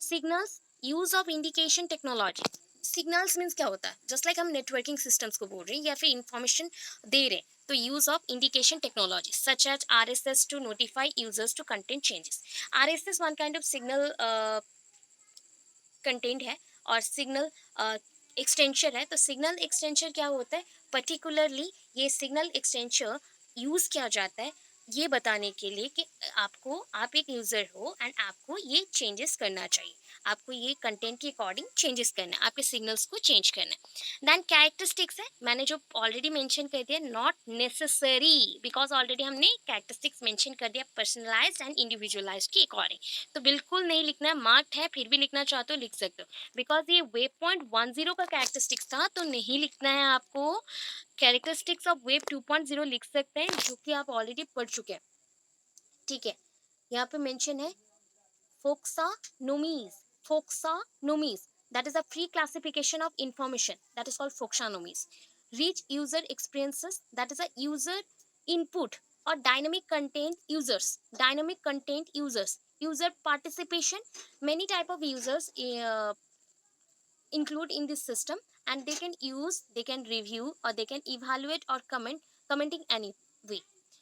Signals, use of indication technology. Signals means क्या होता है, जस्ट लाइक हम नेटवर्किंग सिस्टम्स को बोल रहे हैं या फिर इंफॉर्मेशन दे रहे हैं, तो use of indication technology such as RSS to notify users to content changes. RSS one kind of signal content है और सिग्नल एक्सटेंशन है। तो सिग्नल एक्सटेंशन क्या होता है, पर्टिकुलरली ये सिग्नल एक्सटेंशन यूज़ किया जाता है ये बताने के लिए कि आपको, आप एक यूज़र हो एंड आपको ये चेंजेस करना चाहिए, आपको ये कंटेंट के अकॉर्डिंग चेंजेस करना है, आपके सिग्नल्स को चेंज करना है। देन कैरेक्टरिस्टिक्स है, मैंने जो ऑलरेडी मेंशन कर दिया, नॉट नेसेसरी, बिकॉज ऑलरेडी हमने कैरेक्टरिस्टिक्स मेंशन कर दिया पर्सनलाइज्ड एंड इंडिविजुअलाइज्ड के अकॉर्डिंग। तो बिल्कुल नहीं लिखना है, मार्क्ड है फिर भी लिखना चाहते हो लिख सकते हो, बिकॉज ये वेब पॉइंट 10 का कैरेक्टरिस्टिक्स था तो नहीं लिखना है आपको। कैरेक्टरिस्टिक्स ऑफ वेब 2.0 लिख सकते हैं जो कि आप ऑलरेडी पढ़ चुके हैं, ठीक है। यहाँ पे मेंशन है फोक्सानोमीज, फोक्सानोमीज, that is a free classification of information, that is called foxonomies। Rich user experiences, that is a user input or dynamic content users, dynamic content users, user participation, many type of users include in this system and they can use, they can review or they can evaluate or commenting any way।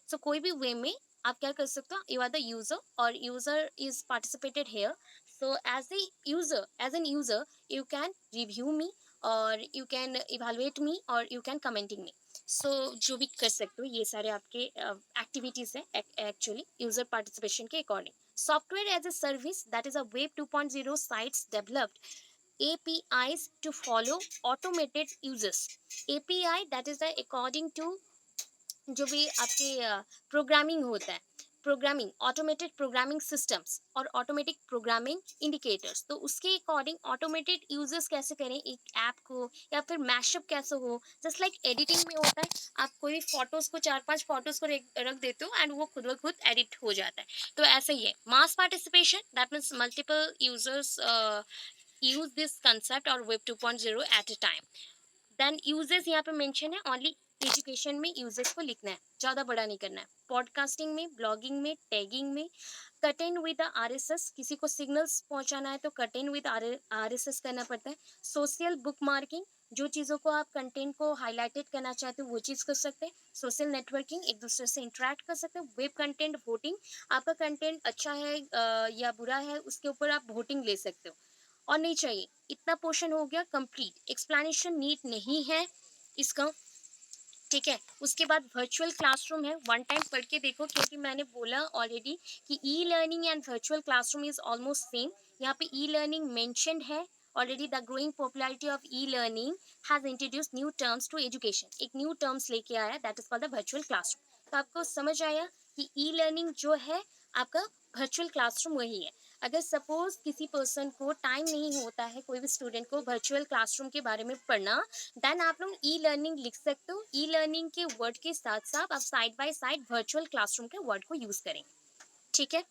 so कोई भी way में आप क्या कर सकते हो, you are the user or user is participated here, so as a user, as an user you can review me और you can evaluate मी और यू कैन कमेंटिंग मी। सो जो भी कर सकते हो, ये सारे आपके एक्टिविटीज है एक्चुअली यूजर पार्टिसिपेशन के अकॉर्डिंग। Software as a service, that is a web 2.0 sites developed APIs to follow automated uses। API that is the according to जो भी आपके प्रोग्रामिंग होता है, प्रोग्रामिंग ऑटोमेटेड प्रोग्रामिंग सिस्टम्स और ऑटोमेटिक प्रोग्रामिंग इंडिकेटर्स, तो उसके अकॉर्डिंग ऑटोमेटेड यूजर्स कैसे करें एक ऐप को, या फिर मैशअप कैसे हो, जस्ट लाइक एडिटिंग में होता है, आप कोई फोटोज को 4-5 फोटोज को रख देते हो एंड वो खुद ब खुद एडिट हो जाता है। तो ऐसे ही है mass participation, that means multiple users use this concept और web 2.0 at a time. Then uses यहाँ पे मेंशन है, ओनली एजुकेशन में यूजेस को लिखना है, ज़्यादा बड़ा नहीं करना है। पॉडकास्टिंग में, ब्लॉगिंग में, टैगिंग में, कट इन विद आरएसएस, किसी को सिग्नल्स पहुंचाना है तो कट इन विद आरएसएस करना पड़ता है। सोशल बुक मार्किंग, जो चीज़ों को आप कंटेंट को हाईलाइटेड करना चाहते हो वो चीज़ कर सकते हैं। सोशल नेटवर्किंग, एक दूसरे से इंटरेक्ट कर सकते हो। वेब कंटेंट वोटिंग, आपका कंटेंट अच्छा है या बुरा है उसके ऊपर आप वोटिंग ले सकते हो। और नहीं चाहिए, इतना पोर्शन हो गया कंप्लीट, एक्सप्लेनेशन नीड नहीं है इसका, ठीक है। उसके बाद वर्चुअल क्लासरूम है, वन टाइम पढ़ के देखो, क्योंकि मैंने बोला ऑलरेडी कि e learning and virtual classroom is almost same. यहाँ पे ई लर्निंग मेंशन्ड है already. The growing popularity of e learning has introduce new terms to education, एक न्यू टर्म्स लेके आया, that is called the virtual classroom. तो आपको समझ आया कि ई लर्निंग जो है आपका वर्चुअल क्लासरूम वही है। अगर सपोज किसी पर्सन को टाइम नहीं होता है, कोई भी स्टूडेंट को वर्चुअल क्लासरूम के बारे में पढ़ना, देन आप लोग ई लर्निंग लिख सकते हो। ई लर्निंग के वर्ड के साथ साथ आप side by side virtual classroom के वर्ड को यूज करें, ठीक है।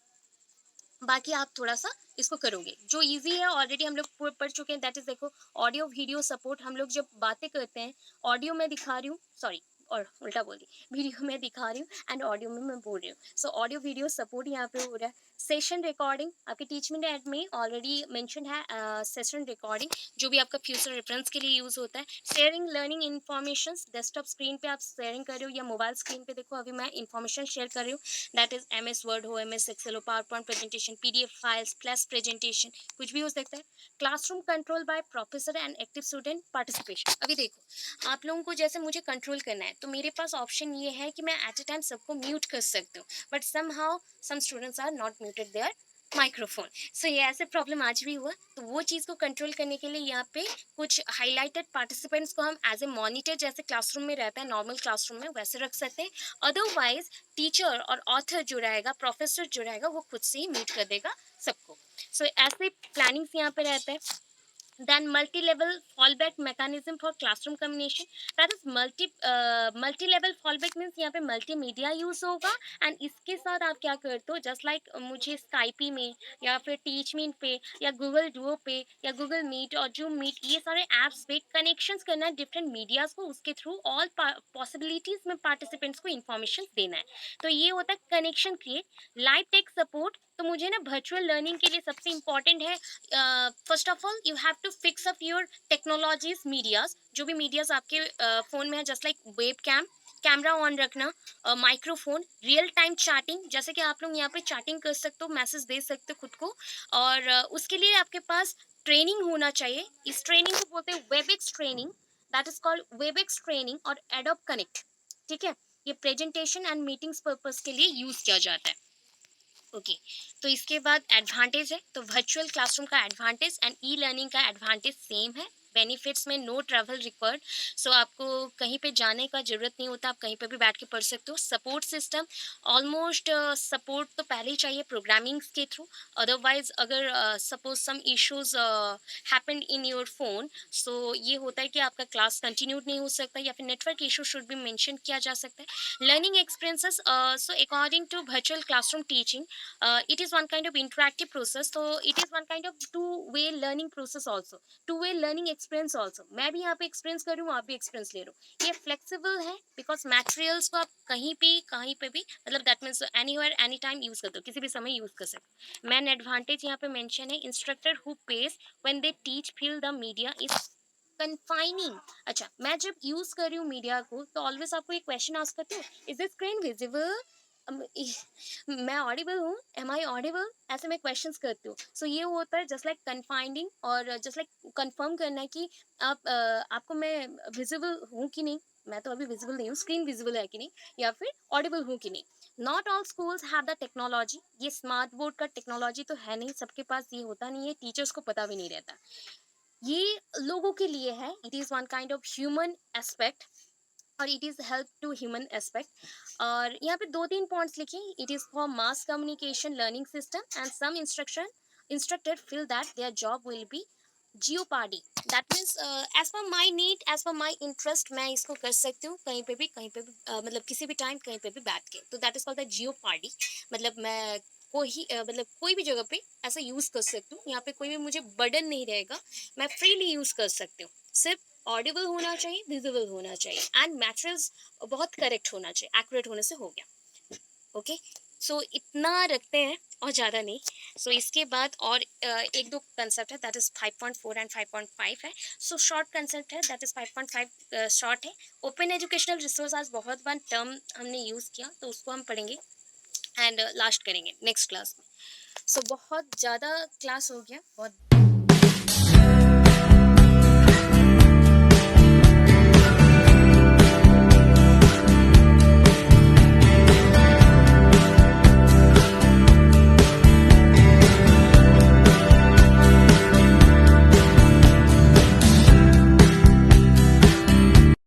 बाकी आप थोड़ा सा इसको करोगे, जो इजी है ऑलरेडी हम लोग पढ़ चुके हैं, दैट इज देखो ऑडियो वीडियो सपोर्ट। हम लोग जब बातें करते हैं, ऑडियो में दिखा रही हूँ, सॉरी और उल्टा बोल दी, वीडियो में दिखा रही हूँ एंड ऑडियो में मैं बोल रही हूँ। सो ऑडियो वीडियो सपोर्ट यहाँ पे हो रहा है। सेशन रिकॉर्डिंग, आपके टीचमेंट एड में ऑलरेडी मेंशन है सेशन रिकॉर्डिंग, जो भी आपका फ्यूचर रेफरेंस के लिए यूज होता है। Sharing learning information, desktop screen पे आप शेयरिंग कर रहे हो या मोबाइल स्क्रीन पे, देखो अभी मैं इन्फॉर्मेशन शेयर कर रही हूँ, दैट इज MS वर्ड हो, MS एक्सेल हो, power point presentation, PDF files plus presentation, कुछ भी हो सकता है। Classroom control by professor and active student participation. अभी देखो आप लोगों को जैसे मुझे कंट्रोल करना है, तो मेरे पास ऑप्शन ये है कि मैं एट अ टाइम सबको म्यूट कर सकती हूँ, but somehow some students are not muted their microphone. So ये ऐसे प्रॉब्लम आज भी हुआ, तो वो चीज़ को कंट्रोल करने के लिए यहाँ पे कुछ हाईलाइटेड पार्टिसिपेंट्स को हम एज ए मॉनिटर, जैसे क्लासरूम में रहता है नॉर्मल क्लासरूम में, वैसे रख सकते हैं। अदरवाइज टीचर और ऑथर जो रहेगा, प्रोफेसर जो रहेगा, वो खुद से ही म्यूट कर देगा सबको। सो ऐसे प्लानिंग्स यहाँ पे रहते हैं। then multi-level fallback mechanism for classroom communication, that is multi-level fallback means यहाँ पे multimedia यूज होगा एंड इसके साथ आप क्या करते हो, जस्ट लाइक मुझे स्काइपी में या फिर टीच मीट पे या गूगल डुओ पे या गूगल मीट और जूम मीट, ये सारे एप्स पे कनेक्शंस करना है डिफरेंट मीडियाज को, उसके थ्रू ऑल पॉसिबिलिटीज में पार्टिसिपेंट्स को इन्फॉर्मेशन देना है। तो ये होता है connection create. Live tech support, तो मुझे ना वर्चुअल लर्निंग के लिए सबसे इंपॉर्टेंट है, first of all you have to fix up your technologies medias, जो भी मीडियाज आपके फोन में है, just like web cam, camera on रखना, माइक्रोफोन, रियल टाइम चैटिंग, जैसे कि आप लोग यहाँ पे चैटिंग कर सकते हो, मैसेज दे सकते हो खुद को, और उसके लिए आपके पास ट्रेनिंग होना चाहिए। इस ट्रेनिंग को बोलते हैं Webex training, that is called Webex training और एडोब कनेक्ट, ठीक है। ये प्रेजेंटेशन एंड मीटिंग्स पर्पस के लिए यूज किया जाता है। ओके तो इसके बाद एडवांटेज है, तो वर्चुअल क्लासरूम का एडवांटेज एंड ई लर्निंग का एडवांटेज सेम है। बेनिफिट्स में नो ट्रैवल रिक्वायर्ड, सो आपको कहीं पे जाने का ज़रूरत नहीं होता, आप कहीं पे भी बैठ के पढ़ सकते हो। सपोर्ट सिस्टम, ऑलमोस्ट सपोर्ट तो पहले ही चाहिए प्रोग्रामिंग्स के थ्रू, अदरवाइज अगर suppose some issues happened in your phone, so ये होता है कि आपका क्लास कंटिन्यूड नहीं हो सकता या फिर नेटवर्क इशू शुड भी मेंशन किया जा सकता है। Learning experiences, so according to virtual classroom teaching, it is one kind of interactive process, so it is one kind of two-way learning process also, two-way learning experience also। मैं भी यहाँ पे experience कर रही हूँ, आप भी एक्सपीरियंस ले रहे हो। ये फ्लेक्सिबल है बिकॉज मटेरियल्स को आप कहीं पे भी, मतलब that means anywhere any time use करते हो, किसी भी समय यूज कर सकते हो। मेन एडवांटेज यहाँ पे मेंशन है, instructor who page when they teach feel the media is confining. अच्छा, मैं जब यूज कर रही हूँ मीडिया को, तो ऑलवेज आपको एक क्वेश्चन आस्क करती हूँ, इज दिस स्क्रीन विजिबल, मैं ऑडिबल हूँ, एम आई ऑडिबल, ऐसे मैं क्वेश्चंस करती हूँ। सो ये होता है जस्ट लाइक कन्फाइंडिंग और जस्ट लाइक कंफर्म करना है कि आपको मैं विजिबल हूँ कि नहीं। मैं तो अभी विजिबल नहीं हूँ, स्क्रीन विजिबल है कि नहीं, या फिर ऑडिबल हूँ कि नहीं। Not all schools have the technology, ये स्मार्ट बोर्ड का टेक्नोलॉजी तो है नहीं सबके पास, ये होता नहीं है, टीचर्स को पता भी नहीं रहता। ये लोगों के लिए है, it is one kind of human aspect, और it is help to human aspect. और यहाँ पे दो तीन पॉइंट्स लिखे, it is for mass communication learning system and some instruction instructed feel that their job will be jeopardy. That means as per my need, as per my interest, मैं इसको कर सकती हूँ कहीं पे भी, कहीं पे भी, मतलब किसी भी टाइम कहीं पे भी बैठ के। तो that is called the jeopardy. मतलब मैं कोई मतलब कोई भी जगह पे ऐसा यूज कर सकती हूँ, यहाँ पे कोई भी मुझे बर्डन नहीं रहेगा, मैं फ्रीली यूज कर सकती हूँ। सिर्फ ऑडिबल होना चाहिए, विजिबल होना चाहिए, एंड मैथ्स बहुत करेक्ट होना चाहिए, एक्यूरेट होने से हो गया। ओके, सो इतना रखते हैं और ज़्यादा नहीं। सो इसके बाद और एक दो कंसेप्ट है, दैट इज़ 5.4 एंड 5.5 है। सो शॉर्ट कंसेप्ट है, दैट इज़ 5.5 शॉर्ट है। ओपन एजुकेशनल रिसोर्स, आज बहुत बार टर्म हमने यूज़ किया तो उसको हम पढ़ेंगे एंड लास्ट करेंगे नेक्स्ट क्लास में। सो बहुत ज़्यादा क्लास हो गया, बहुत